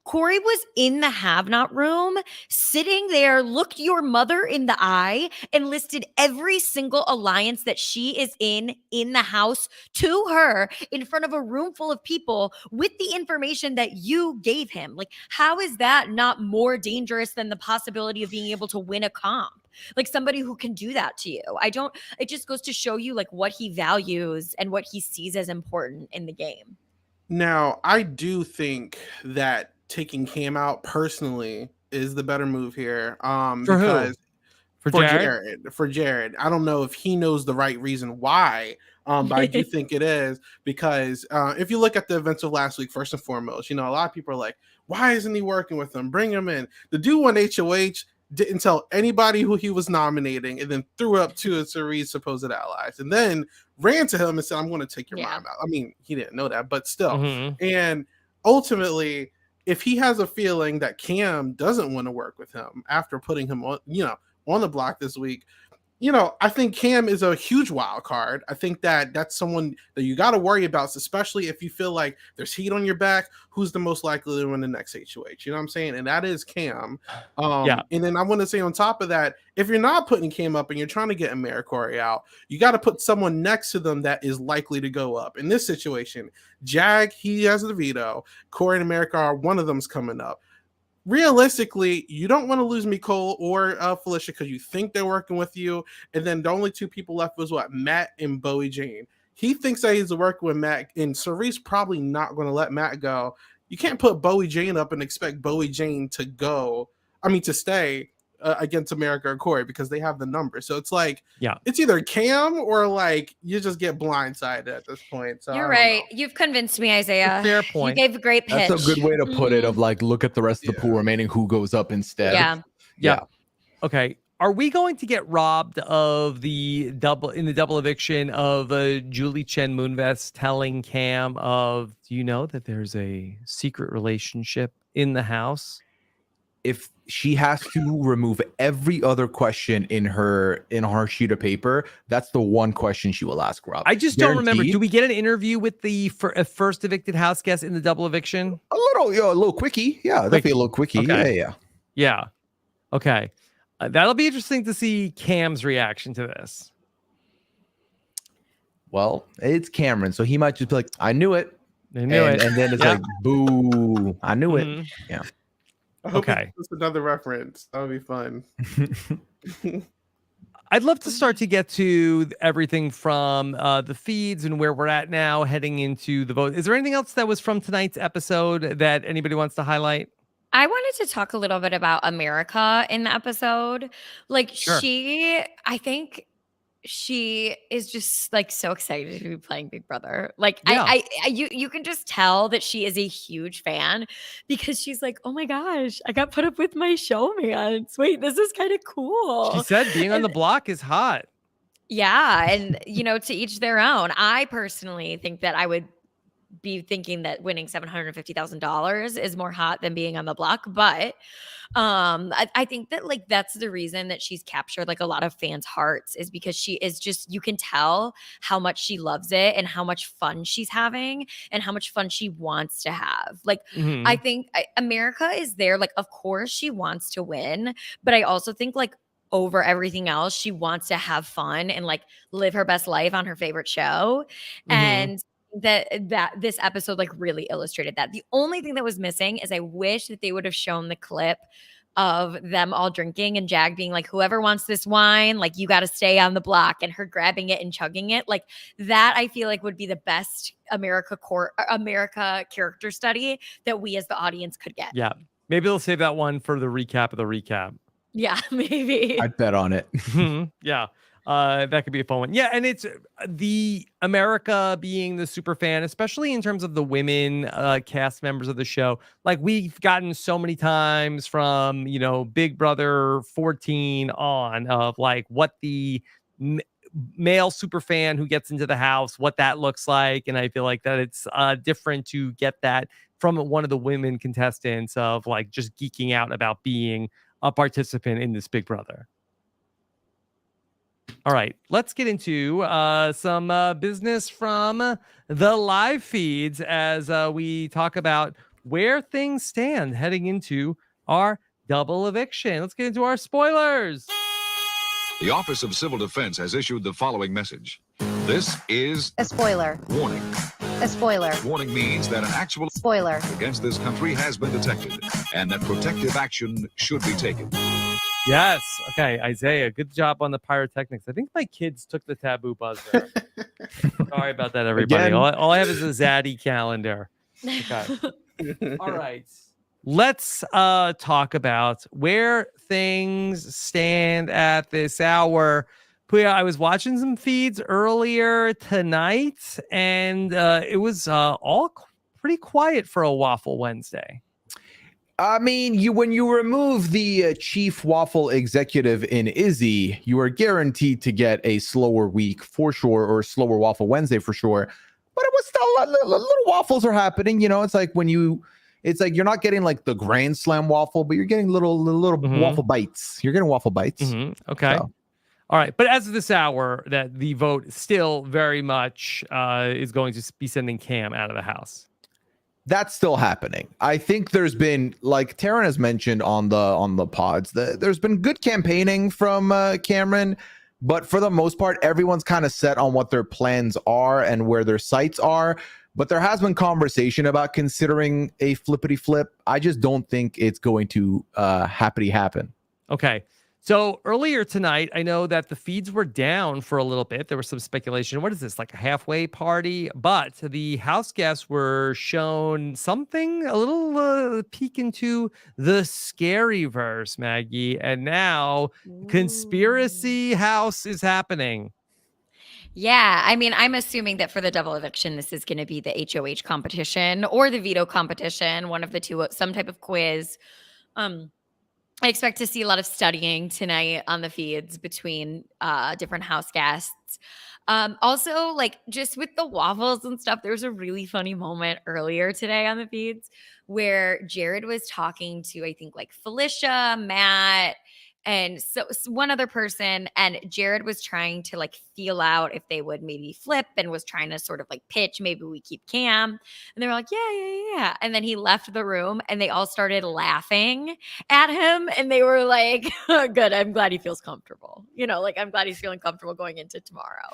Corey was in the have-not room, sitting there, looked your mother in the eye, and listed every single alliance that she is in the house to her in front of a room full of people with the information that you gave him. Like, how is that not more dangerous than the possibility of being able to win a comp? Like, somebody who can do that to you. It just goes to show you like what he values and what he sees as important in the game. Now, I do think that taking Cam out personally is the better move here. For who? For Jared. I don't know if he knows the right reason why, but I do think it is, because if you look at the events of last week, first and foremost, a lot of people are like, why isn't he working with them? Bring him in. The dude won HOH, didn't tell anybody who he was nominating, and then threw up two of Cerie's supposed allies, and then ran to him and said, I'm going to take your mom out. I mean, he didn't know that, but still. And ultimately, if he has a feeling that Cam doesn't want to work with him after putting him on, on the block this week, I think Cam is a huge wild card. I think that that's someone that you got to worry about, especially if you feel like there's heat on your back. Who's the most likely to win the next HOH? You know what I'm saying? And that is Cam. Yeah. And then I want to say on top of that, if you're not putting Cam up and you're trying to get AmeriCorey out, you got to put someone next to them that is likely to go up. In this situation, Jag, he has the veto. Corey and America are one of them's coming up. Realistically, you don't want to lose Nicole or Felicia because you think they're working with you. And then the only two people left was Matt and Bowie Jane. He thinks that he's working with Matt, and Cerise probably not going to let Matt go. You can't put Bowie Jane up and expect Bowie Jane to stay against America or Corey because they have the number. So it's like, it's either Cam or like you just get blindsided at this point. So you're right. You've convinced me, Isaiah. Fair point. You gave a great pitch. That's a good way to put it. Of like, look at the rest of the pool remaining. Who goes up instead? Yeah. Okay. Are we going to get robbed of the double eviction of Julie Chen Moonves telling Cam do you know that there's a secret relationship in the house? If she has to remove every other question in her sheet of paper, that's the one question she will ask Rob. I just don't remember. Do we get an interview with the first evicted house guest in the double eviction? A little quickie. Yeah, definitely a little quickie. Okay. Yeah. Okay. That'll be interesting to see Cam's reaction to this. Well, it's Cameron, so he might just be like, I knew it. I knew it. And then it's like, boo, I knew it. Yeah. I hope it's another reference. That would be fun. I'd love to start to get to everything from the feeds and where we're at now heading into the vote. Is there anything else that was from tonight's episode that anybody wants to highlight? I wanted to talk a little bit about America in the episode. Like Sure. I think she is just like so excited to be playing Big Brother. Like you can just tell that she is a huge fan because she's like, oh my gosh, I got put up with my showmans. Wait, this is kind of cool. She said being on the block is hot. Yeah. And to each their own. I personally think that I would be thinking that winning $750,000 is more hot than being on the block. But I think that like that's the reason that she's captured like a lot of fans' hearts is because she is just, you can tell how much she loves it and how much fun she's having and how much fun she wants to have. Like I think America is there. Like, of course she wants to win, but I also think like over everything else, she wants to have fun and like live her best life on her favorite show. And that this episode like really illustrated that. The only thing that was missing is I wish that they would have shown the clip of them all drinking and Jag being like, whoever wants this wine, like you got to stay on the block, and her grabbing it and chugging it. Like that I feel like would be the best America character study that we as the audience could get. Yeah. Maybe they'll save that one for the recap of the recap. Yeah, maybe. I'd bet on it. Yeah. That could be a fun one. Yeah, and it's the America being the super fan, especially in terms of the women cast members of the show. Like we've gotten so many times from, Big Brother 14 on of like what the male super fan who gets into the house, what that looks like. And I feel like that it's different to get that from one of the women contestants of like just geeking out about being a participant in this Big Brother. All right, let's get into some business from the live feeds as we talk about where things stand heading into our double eviction. Let's get into our spoilers. The Office of Civil Defense has issued the following message. This is a spoiler. Warning. A spoiler. Warning means that an actual spoiler against this country has been detected and that protective action should be taken. Yes. Okay, Isaiah, good job on the pyrotechnics. I think my kids took the taboo buzzer. Sorry about that, everybody. All I have is a Zaddy calendar. Okay. All right. Let's talk about where things stand at this hour. Pooya, I was watching some feeds earlier tonight, and it was all pretty quiet for a Waffle Wednesday. I mean, when you remove the chief waffle executive in Izzy, you are guaranteed to get a slower week for sure, or slower Waffle Wednesday for sure. But it was still little waffles are happening. It's like it's like you're not getting like the Grand Slam waffle, but you're getting little waffle bites. You're getting waffle bites. Okay. All right, but as of this hour, that the vote still very much is going to be sending Cam out of the house. That's still happening. I think there's been, like Taryn has mentioned on the pods, there's been good campaigning from Cameron, but for the most part, everyone's kind of set on what their plans are and where their sights are. But there has been conversation about considering a flippity flip. I just don't think it's going to happen. Okay. So earlier tonight, I know that the feeds were down for a little bit. There was some speculation. What is this, like a halfway party? But the house guests were shown something, a little peek into the scary verse, Maggie. And now conspiracy house is happening. Yeah, I mean, I'm assuming that for the double eviction, this is going to be the HOH competition or the veto competition, one of the two, some type of quiz. I expect to see a lot of studying tonight on the feeds between different house guests. Also, like just with the waffles and stuff, there was a really funny moment earlier today on the feeds where Jared was talking to, I think, like Felicia, Matt, and so one other person, and Jared was trying to like feel out if they would maybe flip and was trying to sort of like pitch, maybe we keep Cam. And they were like, yeah. And then he left the room and they all started laughing at him. And they were like, oh, good, I'm glad he feels comfortable. Like I'm glad he's feeling comfortable going into tomorrow.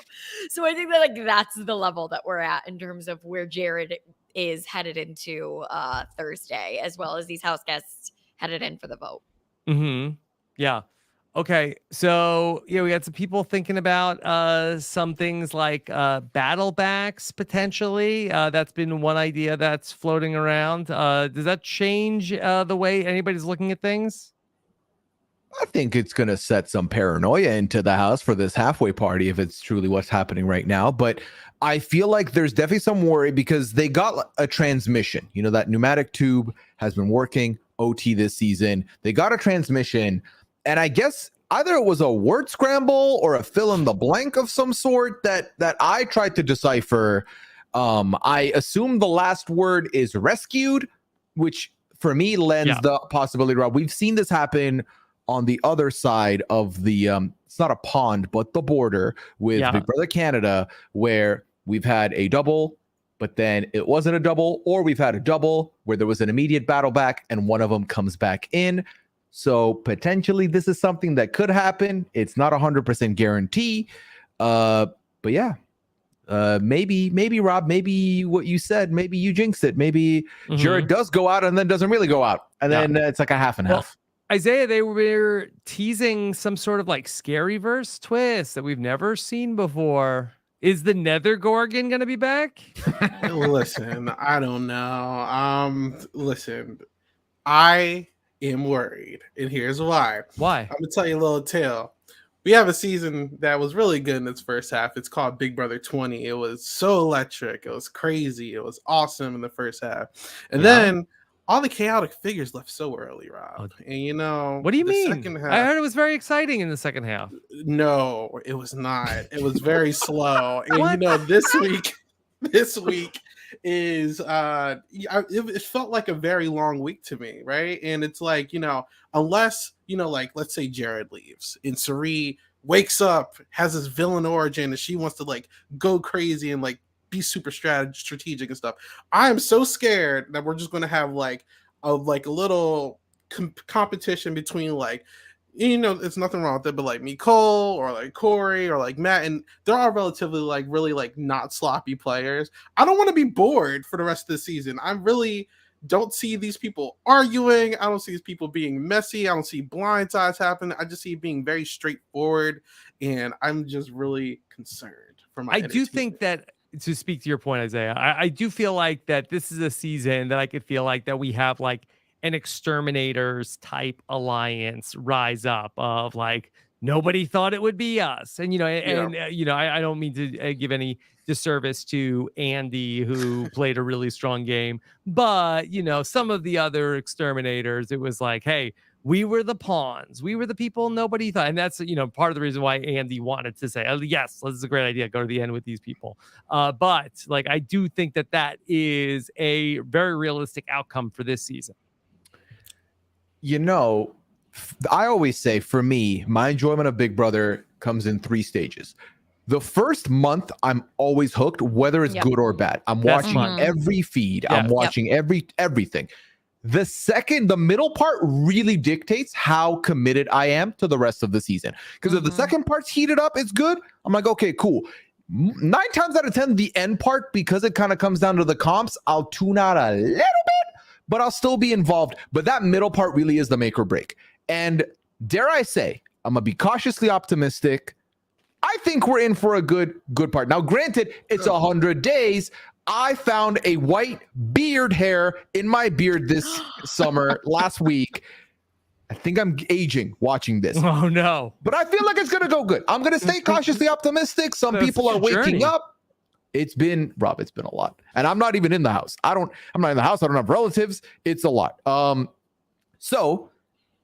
So I think that like that's the level that we're at in terms of where Jared is headed into Thursday, as well as these house guests headed in for the vote. Mm-hmm. Yeah. Okay. So yeah, we got some people thinking about some things like battle backs potentially. That's been one idea that's floating around. Does that change the way anybody's looking at things? I think it's going to set some paranoia into the house for this halfway party if it's truly what's happening right now. But I feel like there's definitely some worry because they got a transmission. That pneumatic tube has been working OT this season. They got a transmission. And I guess either it was a word scramble or a fill in the blank of some sort that I tried to decipher. I assume the last word is rescued, which for me lends the possibility, Rob. We've seen this happen on the other side of the, it's not a pond, but the border with Big Brother Canada, where we've had a double, but then it wasn't a double, or we've had a double where there was an immediate battle back and one of them comes back in. So potentially this is something that could happen. It's not 100% guarantee. But yeah, maybe Rob, maybe what you said, maybe you jinxed it. Maybe Jared does go out and then doesn't really go out. And then it's like a half and half. Isaiah, they were teasing some sort of like scary verse twist that we've never seen before. Is the Nether Gorgon going to be back? Listen, I don't know. Listen, I am worried, and here's why. I'm gonna tell you a little tale. We have a season that was really good in its first half. It's called Big Brother 20. It was so electric. It was crazy. It was awesome in the first half, and then all the chaotic figures left so early, Rob. And what do you mean? Second half, I heard it was very exciting in the second half. No, it was not. It was very slow. And this week is it felt like a very long week to me, right? And it's like, unless like let's say Jared leaves and Cirie wakes up, has this villain origin, and she wants to like go crazy and like be super strategic and stuff. I am so scared that we're just going to have like a little competition between like, it's nothing wrong with it, but like Nicole or like Corey or like Matt, and they're all relatively like really like not sloppy players. I don't want to be bored for the rest of the season. I really don't see these people arguing. I don't see these people being messy. I don't see blind sides happen. I just see it being very straightforward, and I'm just really concerned for my I do think that, to speak to your point, Isaiah, I do feel like that this is a season that I could feel like that we have like an exterminators type alliance rise up of like nobody thought it would be us, and I don't mean to give any disservice to Andy, who played a really strong game, but some of the other exterminators, it was like, hey, we were the pawns, we were the people nobody thought, and that's part of the reason why Andy wanted to say, oh, yes, this is a great idea, go to the end with these people. But like I do think that is a very realistic outcome for this season. I always say, for me, my enjoyment of Big Brother comes in 3 stages. The first month, I'm always hooked, whether it's good or bad. I'm Best watching month. every feed. Yeah. I'm watching everything. The middle part really dictates how committed I am to the rest of the season. Because if the second part's heated up, it's good. I'm like, okay, cool. 9 times out of 10, the end part, because it kind of comes down to the comps, I'll tune out a little bit, but I'll still be involved. But that middle part really is the make or break. And dare I say, I'm going to be cautiously optimistic. I think we're in for a good part. Now, granted, it's 100 days. I found a white beard hair in my beard this summer, last week. I think I'm aging watching this. Oh, no. But I feel like it's going to go good. I'm going to stay cautiously optimistic. Some That's people are the waking journey. up. It's been a lot. And I'm not even in the house. I'm not in the house. I don't have relatives. It's a lot. So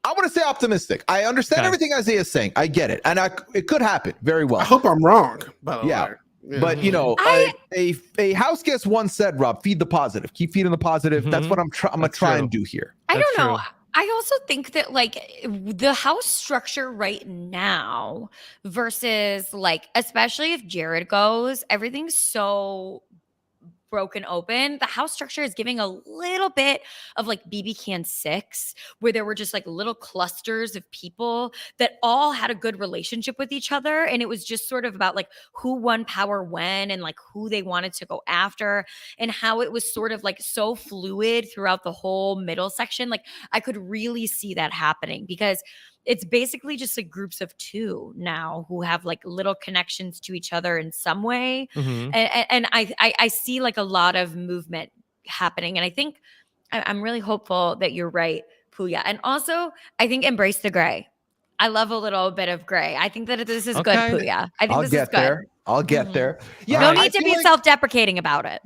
I want to stay optimistic. I understand everything Isaiah is saying. I get it. And it could happen very well. I hope I'm wrong, by the way. But you know, a house guest once said, Rob, feed the positive. Keep feeding the positive. That's what I'm gonna try and do here. I That's don't know. true. I also think that like the house structure right now versus like, especially if Jared goes, everything's so broken open. The house structure is giving a little bit of like BB Can 6, where there were just like little clusters of people that all had a good relationship with each other. And it was just sort of about like who won power when and like who they wanted to go after and how it was sort of like so fluid throughout the whole middle section. Like I could really see that happening because it's basically just like groups of 2 now who have like little connections to each other in some way. Mhm. And I see like a lot of movement happening. And I think I'm really hopeful that you're right, Pooya. And also, I think embrace the gray. I love a little bit of gray. I think that this is good, Okay. Pooya. I think I'll this is get good. there. I'll get there. Yeah, No Right. I need to feel be like- self-deprecating about it.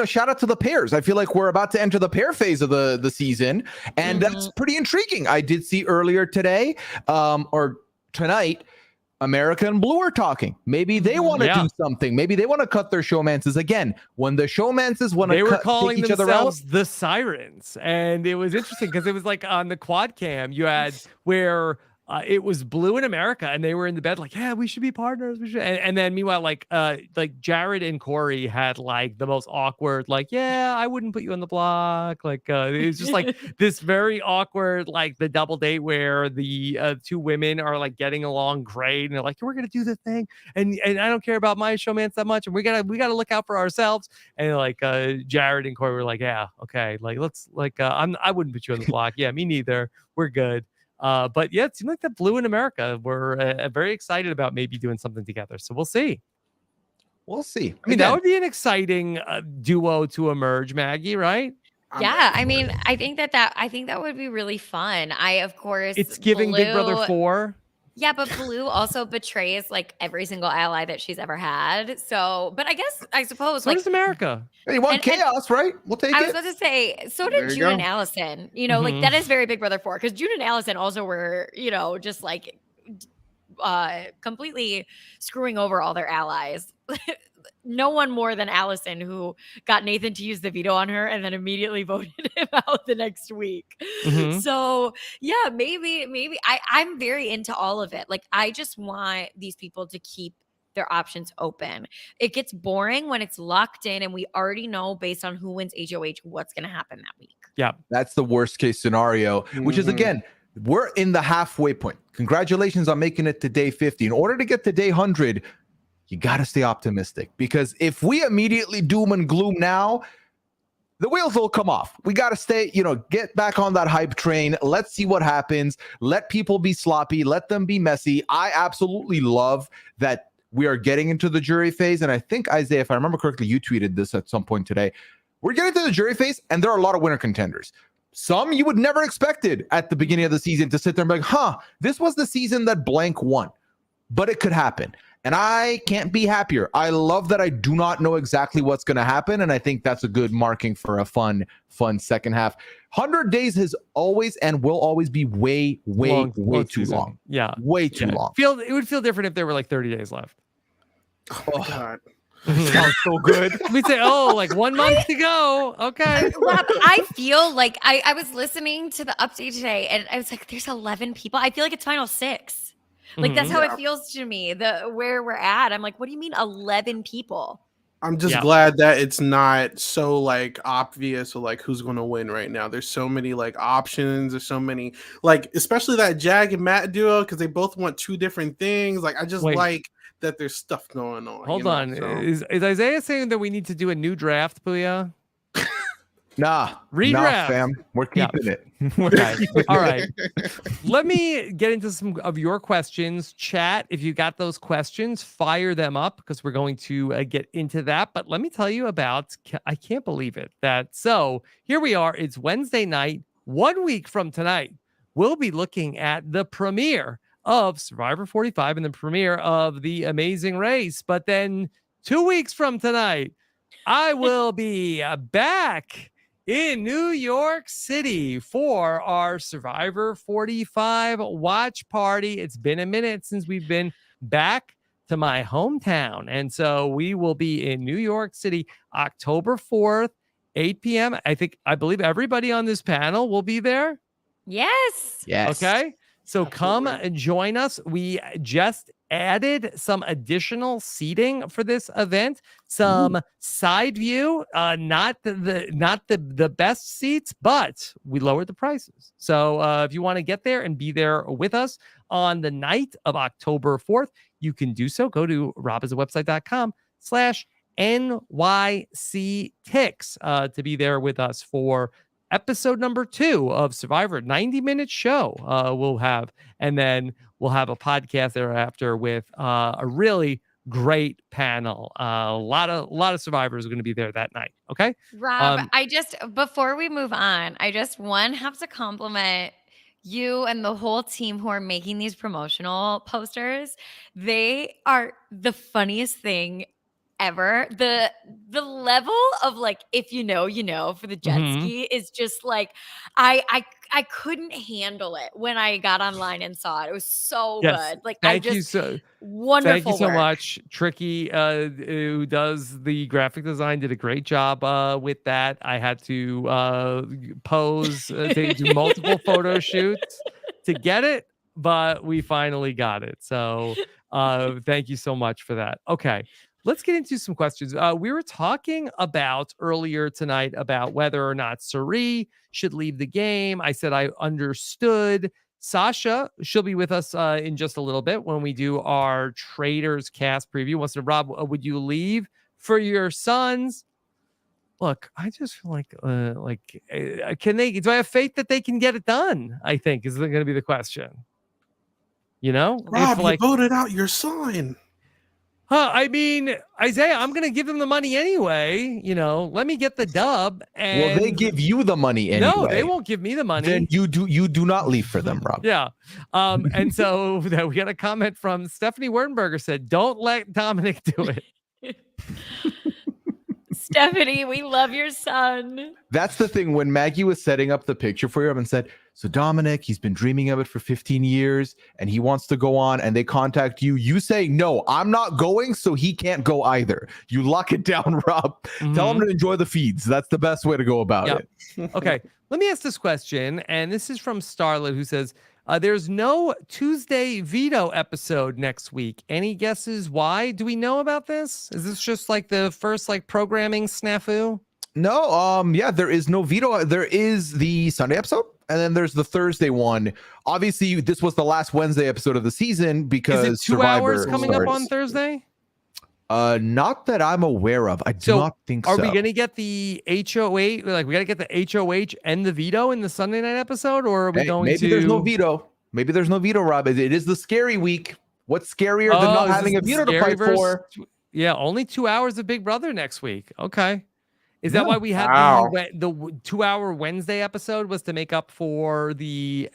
Shout out to the pairs. I feel like we're about to enter the pair phase of the season, and that's pretty intriguing. I did see earlier today, or tonight, America and Blue are talking. Maybe they want to do something. Maybe they want to cut their showmances again. When the showmances want They to were take calling each other out, themselves the Sirens, and it was interesting because it was like on the quad cam you had where it was Blue in America, and they were in the bed like, yeah, we should be partners. We should. And then meanwhile, like Jared and Corey had like the most awkward, like, yeah, I wouldn't put you on the block. Like it was just like this very awkward, like the double date where the 2 women are like getting along great, and they're like, we're gonna do the thing, and I don't care about my showmance that much, and we gotta look out for ourselves. And like Jared and Corey were like, yeah, okay, like let's like I wouldn't put you on the block. Yeah, me neither. We're good. But yeah, it seemed like the Blue in America were very excited about maybe doing something together. So we'll see. we'll see. I mean, that would be an exciting duo to emerge, Maggie, right? Yeah, I mean, I think that would be really fun. Of course, It's giving Big Brother Blue- 4. Yeah, but Blue also betrays like every single ally that she's ever had. So, but I suppose So like does America. Hey, you want and- chaos, right? We'll take I was it. about to say, so There did you June and go. Allison. You know, like that is very Big Brother 4 because June and Allison also were, you know, just like completely screwing over all their allies. No one more than Allison, who got Nathan to use the veto on her and then immediately voted him out the next week. Mhm. So yeah, maybe I'm very into all of it. Like I just want these people to keep their options open. It gets boring when it's locked in and we already know based on who wins HOH what's going to happen that week. That's the worst case scenario, which is, again, we're in the halfway point. Congratulations on making it to day 50. In order to get to day 100, you got to stay optimistic, because if we immediately doom and gloom now, the wheels will come off. We got to stay, get back on that hype train. Let's see what happens. Let people be sloppy. Let them be messy. I absolutely love that we are getting into the jury phase. And I think, Isaiah, if I remember correctly, you tweeted this at some point today. We're getting to the jury phase, and there are a lot of winner contenders. Some you would never expected at the beginning of the season to sit there and be like, this was the season that blank won. But it could happen. And I can't be happier. I love that I do not know exactly what's going to happen. And I think that's a good marking for a fun second half. 100 days has always and will always be way too season. long. Yeah. Way too long. It would feel different if there were like 30 days left. Oh my God. Sounds so good. We'd say, like 1 month to go. Okay. Rob, I feel like I was listening to the update today and I was like, there's 11 people. I feel like it's final 6. Like that's Mhm. how Yeah. it feels to me. The where we're at. I'm like, what do you mean 11 people? I'm just Yeah. glad that it's not so like obvious or like who's gonna win right now. There's so many like options. There's so many like, especially that Jag and Matt duo because they both want two different things. Like I just Wait. like that there's stuff going on. Hold you know, on. so. Is Isaiah saying that we need to do a new draft, Pooya? Nah, Redraft. fam. We're Yeah. keeping it. Okay. All right. Let me get into some of your questions. Chat, if you got those questions, fire them up because we're going to get into that. But let me tell you about, I can't believe it. So here we are. It's Wednesday night. 1 week from tonight, we'll be looking at the premiere of Survivor 45 and the premiere of The Amazing Race. But then 2 weeks from tonight, I will be back in New York City for our Survivor 45 watch party. It's been a minute since we've been back to my hometown. And so we will be in New York City October 4th, 8 p.m. I believe everybody on this panel will be there. Yes. Yes. Okay. So come Absolutely. and join us. We just added some additional seating for this event, some side view, not the best seats, but we lowered the prices. So if you want to get there and be there with us on the night of October 4th, you can do so. Go to robisawebsite.com/NYC Ticks to be there with us for episode number 2 of Survivor, 90-minute show we'll have, and then we'll have a podcast thereafter with a really great panel. A lot of survivors are going to be there that night. Okay, Rob, before we move on, I just have to compliment you and the whole team who are making these promotional posters. They are the funniest thing ever. The level of like, if you know, you know, for the jet Mhm. ski is just like, I couldn't handle it when I got online and saw it. It was so Yes. good. Like Thank you so wonderful. Thank you so work. much. Tricky, who does the graphic design, did a great job with that. I had to pose, to do multiple photo shoots to get it, but we finally got it. So thank you so much for that. Okay, let's get into some questions. We were talking about earlier tonight about whether or not Sari should leave the game. I said I understood. Sasha, she'll be with us in just a little bit when we do our Traders cast preview. Wants to, Rob, would you leave for your sons? Look, I just feel like can they? Do I have faith that they can get it done? I think is going to be the question. You know, Rob, if, like, you voted out your son. I mean, Isaiah, I'm going to give them the money anyway. You know, let me get the dub. And Well, they give you the money anyway. No, they won't give me the money. Then you do not leave for them, Rob. Yeah. And so we got a comment from Stephanie Wernberger said, don't let Dominic do it. Stephanie, we love your son. That's the thing. When Maggie was setting up the picture for you and said, so Dominic, he's been dreaming of it for 15 years and he wants to go on, and they contact you, you say, no, I'm not going, so he can't go either. You lock it down, Rob. Tell him to enjoy the feeds. That's the best way to go about it. Okay. Let me ask this question. And this is from Starlet, who says, there's no Tuesday Veto episode next week. Any guesses why? Do we know about this? Is this just like the first like programming snafu? No, yeah, there is no Veto. There is the Sunday episode, and then there's the Thursday one. Obviously, this was the last Wednesday episode of the season because is it 2 Survivor hours coming up on starts. Thursday? Not that I'm aware of. I do So, not think so. Are we going to get the HOH? Like, we got to get the HOH and the Veto in the Sunday night episode, or are we going maybe to? there's no Veto. Maybe there's no Veto, Rob. It is the scary week. What's scarier than not is having a this Veto to Scary fight verse? for? Yeah, only 2 hours of Big Brother next week. Okay. Is that why we had Wow. the 2 hour Wednesday episode was to make up for the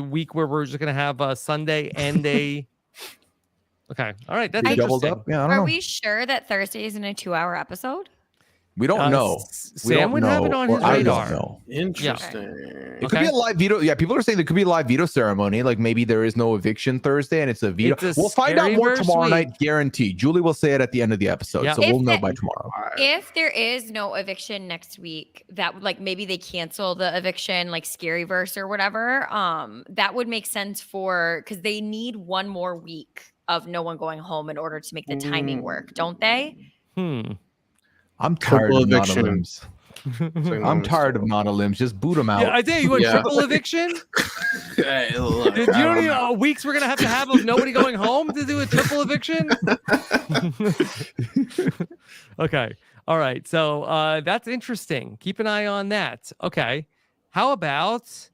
week where we're just going to have a Sunday and a. Okay. All right. That's They doubled interesting. up. Yeah, I don't Are know. we sure that Thursday isn't a 2 hour episode? We don't know. We Sam don't would have it know, on or his I radar. don't know. Interesting. It could be a live veto. Yeah, people are saying there could be a live veto ceremony. Like maybe there is no eviction Thursday and it's a veto. It's a We'll find out more scary tomorrow verse night, week. guaranteed. Julie will say it at the end of the episode, Yeah. so we'll know by tomorrow. If there is no eviction next week, that like maybe they cancel the eviction, like scary verse or whatever. That would make sense because they need one more week of no one going home in order to make the timing work, don't they? I'm tired Triple of not a eviction. limbs. I'm tired of not a limbs. Just boot them out. Yeah, Isaiah, you want Yeah. triple eviction? Hey, look, Dude, you I know don't how many weeks we're gonna have of nobody going home to do a triple eviction? Okay. All right. So that's interesting. Keep an eye on that. Okay. How about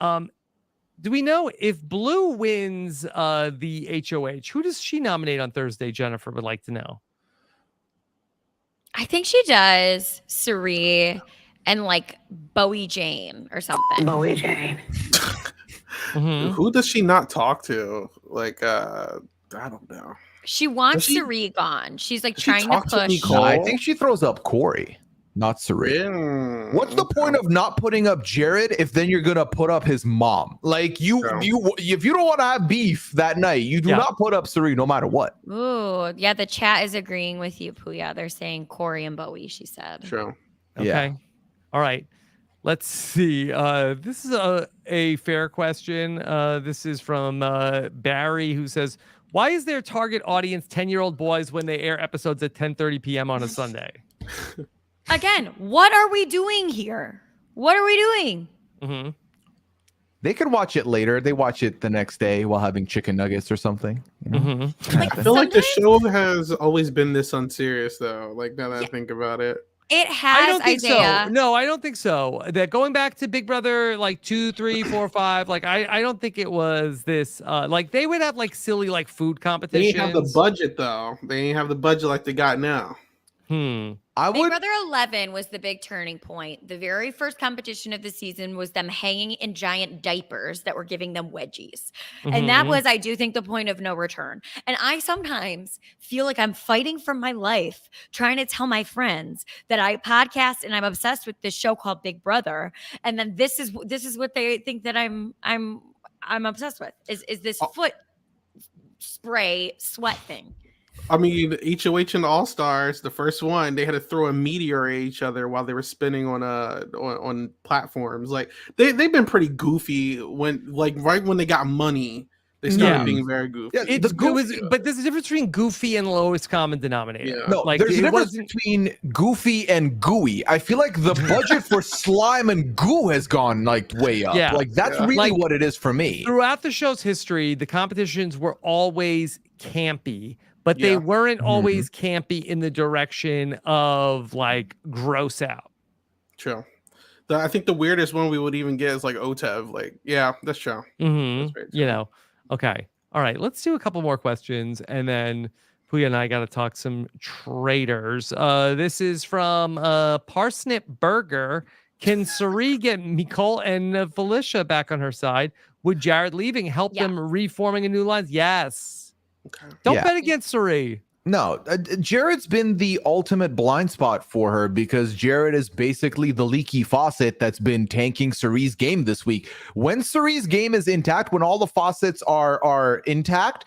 do we know if Blue wins the HOH? Who does she nominate on Thursday? Jennifer would like to know. I think she does Suri and like Bowie Jane or something. Bowie Jane. Mhm. Who does she not talk to? Like, I don't know. She wants Does she- Suri gone. She's like does she trying to talk to push. Nicole? No, I think she throws up Corey, not Sari. Yeah. What's the point of not putting up Jared if then you're gonna put up his mom? Like if you don't want to have beef that night, you do not put up Sari no matter what. Ooh, yeah, the chat is agreeing with you, Pooya. They're saying Corey and Bowie, she said. True. Okay. Yeah. All right. Let's see. This is a fair question. This is from Barry, who says, why is their target audience 10-year-old boys when they air episodes at 10:30 p.m. on a Sunday? Again, what are we doing here? What are we doing? Mm-hmm. They could watch it later. They watch it the next day while having chicken nuggets or something. You know? Mm-hmm. Like, I feel like the sometimes- show has always been this unserious, though. Like, now that I think about it. It has I don't think Isaiah. so. No, I don't think so. That going back to Big Brother, like 2, 3, 4, 5, like I don't think it was this. Like they would have like silly like food They competitions. ain't have the budget, though. They ain't have the budget like they got now. I Big would. Brother 11 was the big turning point. The very first competition of the season was them hanging in giant diapers that were giving them wedgies. And that Mhm. was, I do think, the point of no return. And I sometimes feel like I'm fighting for my life, trying to tell my friends that I podcast and I'm obsessed with this show called Big Brother. And then this is what they think that I'm obsessed with is this foot spray sweat thing. I mean, HOH and All Stars, the first one, they had to throw a meteor at each other while they were spinning on platforms. Like they've been pretty goofy right when they got money, they started Yeah. being very goofy. Yeah, It was, but there's a difference between goofy and lowest common denominator. Yeah. No, like there's a it difference wasn't. between goofy and gooey. I feel like the budget for slime and goo has gone like way up. Yeah. Like that's Yeah. really Like, what it is for me. Throughout the show's history, the competitions were always campy, but they Yeah. weren't always campy in the direction of like gross out. True. I think the weirdest one we would even get is like OTEV. Like, yeah, that's true. Mm-hmm. That's very You true. know. Okay. All right. Let's do a couple more questions, and then Pooya and I got to talk some traders. This is from Parsnip Burger. Can Sari get Nicole and Felicia back on her side? Would Jared leaving help Yeah. them reforming a new lines? Yes. Okay. Don't Yeah. bet against Sari. No, Jared's been the ultimate blind spot for her because Jared is basically the leaky faucet that's been tanking Sari's game this week. When Sari's game is intact, when all the faucets are intact,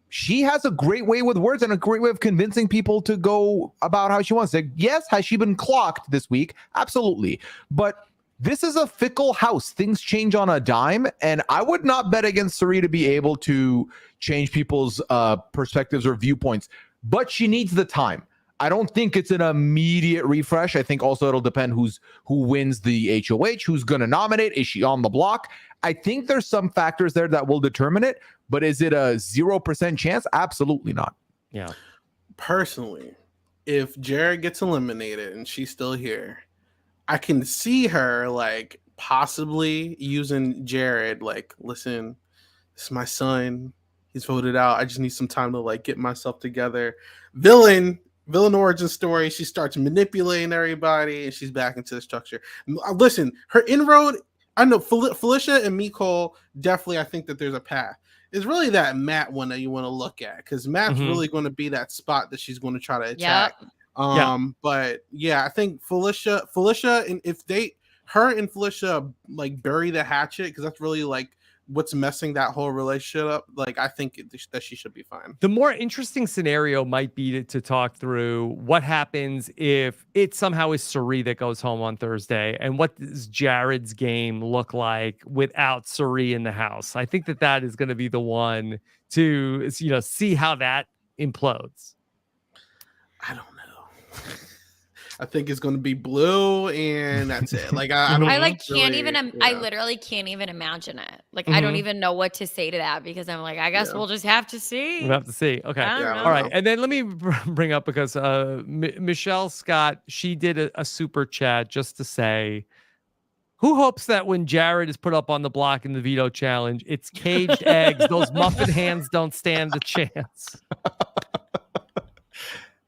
she has a great way with words and a great way of convincing people to go about how she wants. Like, yes, has she been clocked this week? Absolutely. But this is a fickle house. Things change on a dime, and I would not bet against Sari to be able to change people's perspectives or viewpoints. But she needs the time. I don't think it's an immediate refresh. I think also it'll depend who wins the HOH, who's going to nominate. Is she on the block? I think there's some factors there that will determine it. But is it a 0% chance? Absolutely not. Yeah. Personally, if Jared gets eliminated and she's still here, I can see her like possibly using Jared. Like, listen, this is my son. He's voted out. I just need some time to like get myself together. Villain origin story. She starts manipulating everybody, and she's back into the structure. Listen, her inroad. I know Felicia and Nicole definitely. I think that there's a path. It's really that Matt one that you want to look at because Matt's Mhm. really going to be that spot that she's going to try to attack. But yeah, I think Felicia, and if her and Felicia like bury the hatchet, because that's really like what's messing that whole relationship up. Like, I think that she should be fine. The more interesting scenario might be to talk through what happens if it somehow is Suri that goes home on Thursday, and what does Jared's game look like without Suri in the house. I think that is going to be the one to see how that implodes. I don't know. I think it's going to be Blue, and that's it. Like I literally can't even imagine it. Like I don't even know what to say to that, because I'm like, I guess we'll just have to see. We'll have to see. Okay. All right. And then let me bring up, because Michelle Scott, she did a super chat just to say, who hopes that when Jared is put up on the block in the veto challenge, it's caged eggs? Those muffin hands don't stand a chance.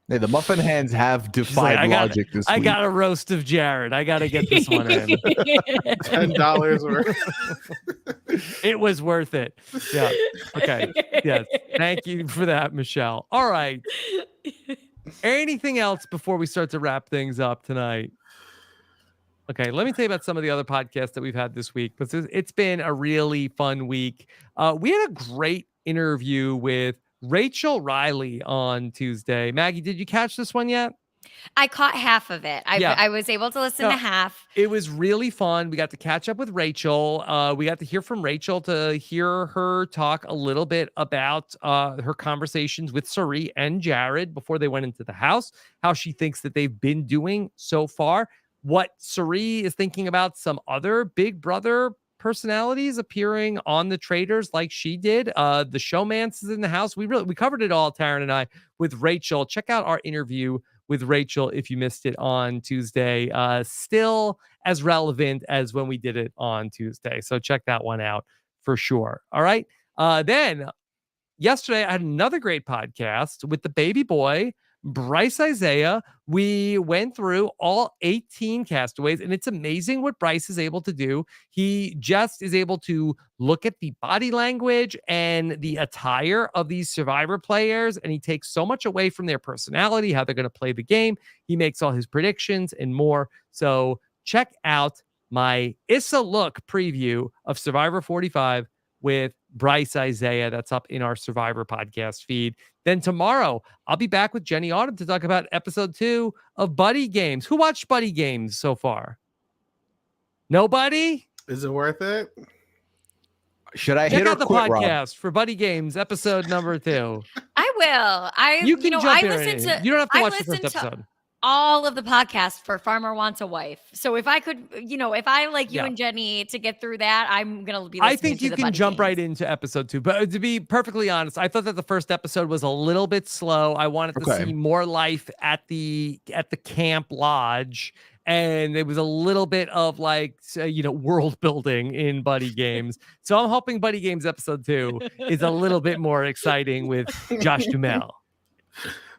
Hey, the muffin hands have defied logic this week. I got a roast of Jared. I got to get this one in. $10 worth. It was worth it. Yeah. Okay. Yes. Thank you for that, Michelle. All right. Anything else before we start to wrap things up tonight? Okay, let me tell you about some of the other podcasts that we've had this week, because it's been a really fun week. We had a great interview with Rachel Riley on Tuesday. Maggie, did you catch this one yet? I caught half of it. I was able to listen to half. It was really fun. We got to catch up with Rachel. We got to hear from Rachel, to hear her talk a little bit about her conversations with Suri and Jared before they went into the house, how she thinks that they've been doing so far, what Suri is thinking about some other Big Brother personalities appearing on the Traders like she did. The showmance is in the house. We covered it all, Taryn and I, with Rachel. Check out our interview with Rachel if you missed it on Tuesday. Still as relevant as when we did it on Tuesday. So check that one out for sure. All right. Then yesterday I had another great podcast with the baby boy, Bryce Isaiah. We went through all 18 castaways, and it's amazing what Bryce is able to do. He just is able to look at the body language and the attire of these Survivor players, and he takes so much away from their personality, how they're going to play the game. He makes all his predictions and more. So check out my Issa Look preview of Survivor 45 with Bryce Isaiah. That's up in our Survivor podcast feed. Then tomorrow, I'll be back with Jenny Autumn to talk about episode 2 of Buddy Games. Who watched Buddy Games so far? Nobody? Is it worth it? Should I Check hit or out the quit, podcast for Buddy Games, episode number 2. I will. You can jump I in. listen to. You don't have to I watch the listen first to episode. all of the podcasts for Farmer Wants a Wife. So if I could, if I like you Yeah. and Jenny to get through that, I'm gonna be. I think to you the can Buddy jump Games. right into episode 2. But to be perfectly honest, I thought that the first episode was a little bit slow. I wanted to see more life at the camp lodge. And it was a little bit of like, world building in Buddy Games. So I'm hoping Buddy Games episode 2 is a little bit more exciting with Josh Duhamel.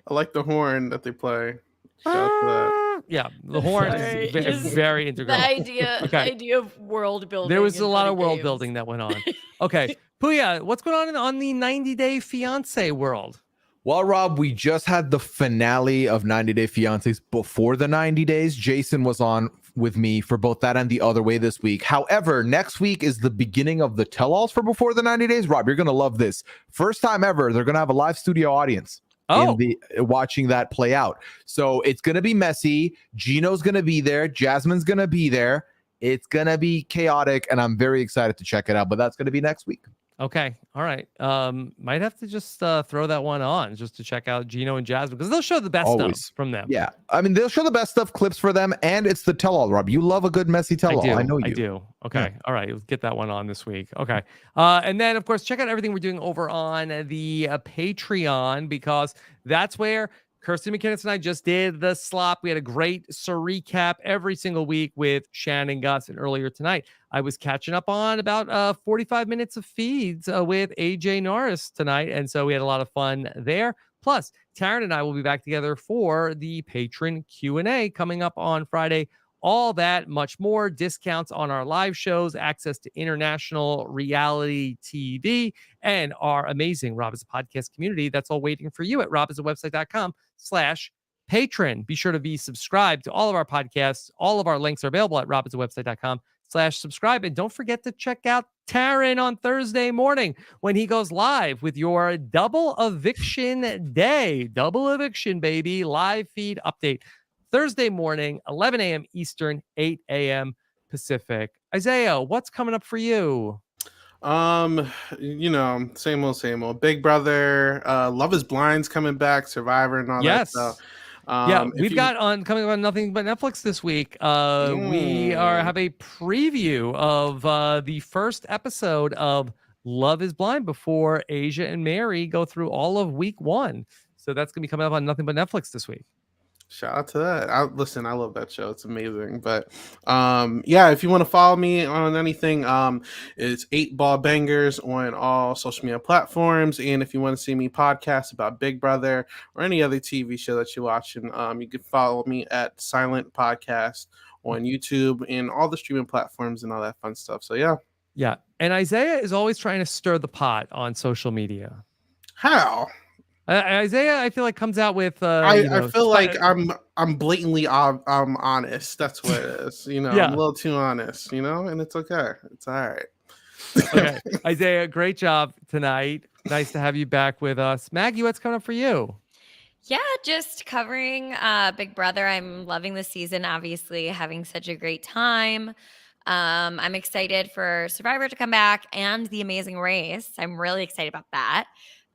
I like the horn that they play. Shout out to that. Yeah, the horn is very integral. The idea of world building. There was a lot of Buddy world Games. building that went on. Okay, Pooya, what's going on the 90-day fiance world? Well, Rob, we just had the finale of 90 Day Fiancés before the 90 days. Jason was on with me for both that and the other way this week. However, next week is the beginning of the tell-alls for before the 90 days. Rob, you're going to love this. First time ever, they're going to have a live studio audience. Watching that play out. So it's going to be messy. Gino's going to be there. Jasmine's going to be there. It's going to be chaotic, and I'm very excited to check it out, but that's going to be next week. Okay. All right. Might have to just throw that one on just to check out Gino and Jasmine, because they'll show the best stuff from them. Yeah. I mean, they'll show the best stuff, clips for them, and it's the tell-all, Rob. You love a good messy tell-all. I know you. I do. Okay. Yeah. All right. Let's get that one on this week. Okay. And then, of course, check out everything we're doing over on the Patreon, because that's where Kirsten McKinnis and I just did the slop. We had a great recap every single week with Shannon Gus, and earlier tonight I was catching up on about 45 minutes of feeds with AJ Norris tonight, and so we had a lot of fun there. Plus, Taryn and I will be back together for the patron Q&A coming up on Friday. All that, much more, discounts on our live shows, access to international reality TV, and our amazing Rob is a Podcast community. That's all waiting for you at robisawebsite.com/ patron. Be sure to be subscribed to all of our podcasts. All of our links are available at robinsonwebsite.com/subscribe. And don't forget to check out Taryn on Thursday morning when he goes live with your double eviction day. Double eviction, baby. Live feed update. Thursday morning, 11 a.m. Eastern, 8 a.m. Pacific. Isaiah, what's coming up for you? Same old. Big Brother, Love Is Blind's coming back, Survivor, and all that stuff. We've got coming on Nothing But Netflix this week. We have a preview of the first episode of Love Is Blind before Asia and Mary go through all of week 1. So that's gonna be coming up on Nothing But Netflix this week. Shout out to that. I love that show. It's amazing. But if you want to follow me on anything, it's 8 Ball Bangers on all social media platforms. And if you want to see me podcast about Big Brother or any other TV show that you're watching, you can follow me at Silent Podcast on YouTube and all the streaming platforms and all that fun stuff. So yeah. And Isaiah is always trying to stir the pot on social media. How? Isaiah, I feel like comes out with. I feel like I'm blatantly honest. That's what it is. I'm a little too honest. And it's okay. It's all right. Okay, Isaiah, great job tonight. Nice to have you back with us. Maggie, what's coming up for you? Yeah, just covering Big Brother. I'm loving the season. Obviously, having such a great time. I'm excited for Survivor to come back and The Amazing Race. I'm really excited about that.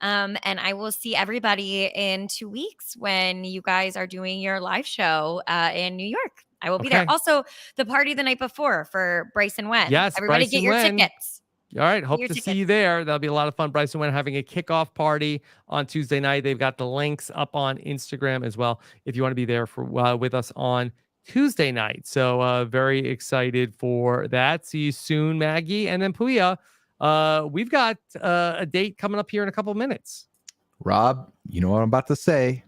And I will see everybody in 2 weeks when you guys are doing your live show in New York. I will be there. Also, the party the night before for Bryce and Wen. Yes, everybody Bryce get and your Wen. tickets. All right, hope to see you there. That'll be a lot of fun. Bryce and Wen having a kickoff party on Tuesday night. They've got the links up on Instagram as well if you want to be there for with us on Tuesday night. So very excited for that. See you soon, Maggie. And then Pooya, we've got a date coming up here in a couple of minutes. Rob, you know what I'm about to say.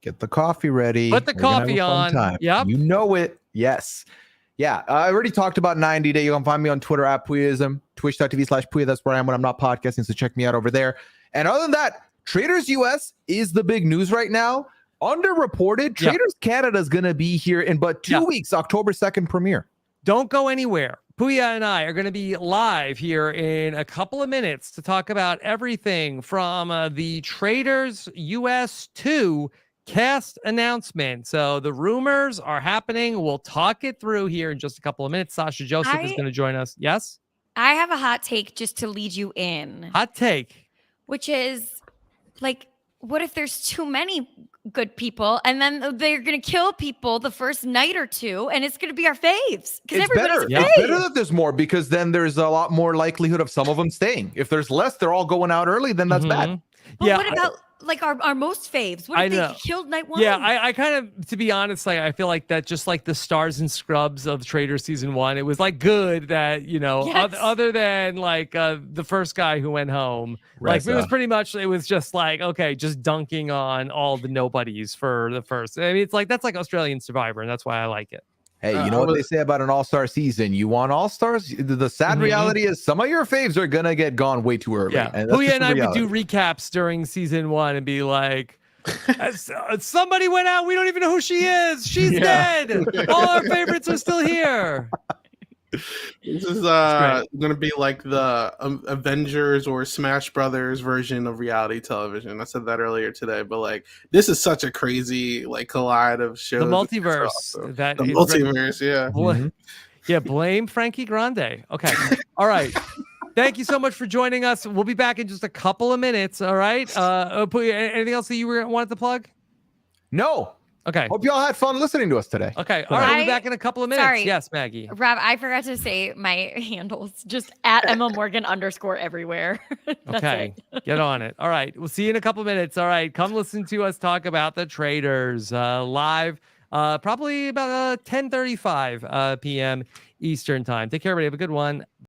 Get the coffee ready. Put the coffee on. Yep. You know it. Yes. Yeah. I already talked about 90 Day. You can find me on Twitter at Pooyaism, twitch.tv/Pooya. That's where I am when I'm not podcasting. So check me out over there. And other than that, Traders US is the big news right now. Underreported. Traders Canada is going to be here in but 2 weeks, October 2nd premiere. Don't go anywhere. Pooya and I are going to be live here in a couple of minutes to talk about everything from the Traders US 2 cast announcement. So the rumors are happening. We'll talk it through here in just a couple of minutes. Sasha Joseph is going to join us. Yes? I have a hot take just to lead you in. Hot take. Which is like, what if there's too many good people and then they're going to kill people the first night or two and it's going to be our faves? Because everybody's better. It's better that there's more because then there's a lot more likelihood of some of them staying. If there's less, they're all going out early, then that's bad. But what about like our most faves? What if they killed night 1? Yeah, I kind of, to be honest, like I feel like that just like the stars and scrubs of Trader season 1, it was like good that, other than like the first guy who went home, like it was pretty much, it was just like, okay, just dunking on all the nobodies for the first. I mean, it's like, that's like Australian Survivor, and that's why I like it. Hey, you know what they say about an all-star season? You want all-stars? The sad reality is some of your faves are going to get gone way too early. Yeah, Pooya and I would do recaps during season 1 and be like, somebody went out. We don't even know who she is. She's dead. All our favorites are still here. This is going to be like the Avengers or Smash Brothers version of reality television. I said that earlier today, but like this is such a crazy like collide of shows. The multiverse. The multiverse, yeah. Yeah, blame Frankie Grande. Okay. All right. Thank you so much for joining us. We'll be back in just a couple of minutes. All right. Anything else that you wanted to plug? No. Okay. Hope y'all had fun listening to us today. Okay. All right. We'll be back in a couple of minutes. Sorry. Yes, Maggie. Rob, I forgot to say my handles. Just at Emma Morgan _ everywhere. Okay. Get on it. All right. We'll see you in a couple of minutes. All right. Come listen to us talk about the Traders live, probably about 10:35 p.m. Eastern time. Take care, everybody. Have a good one.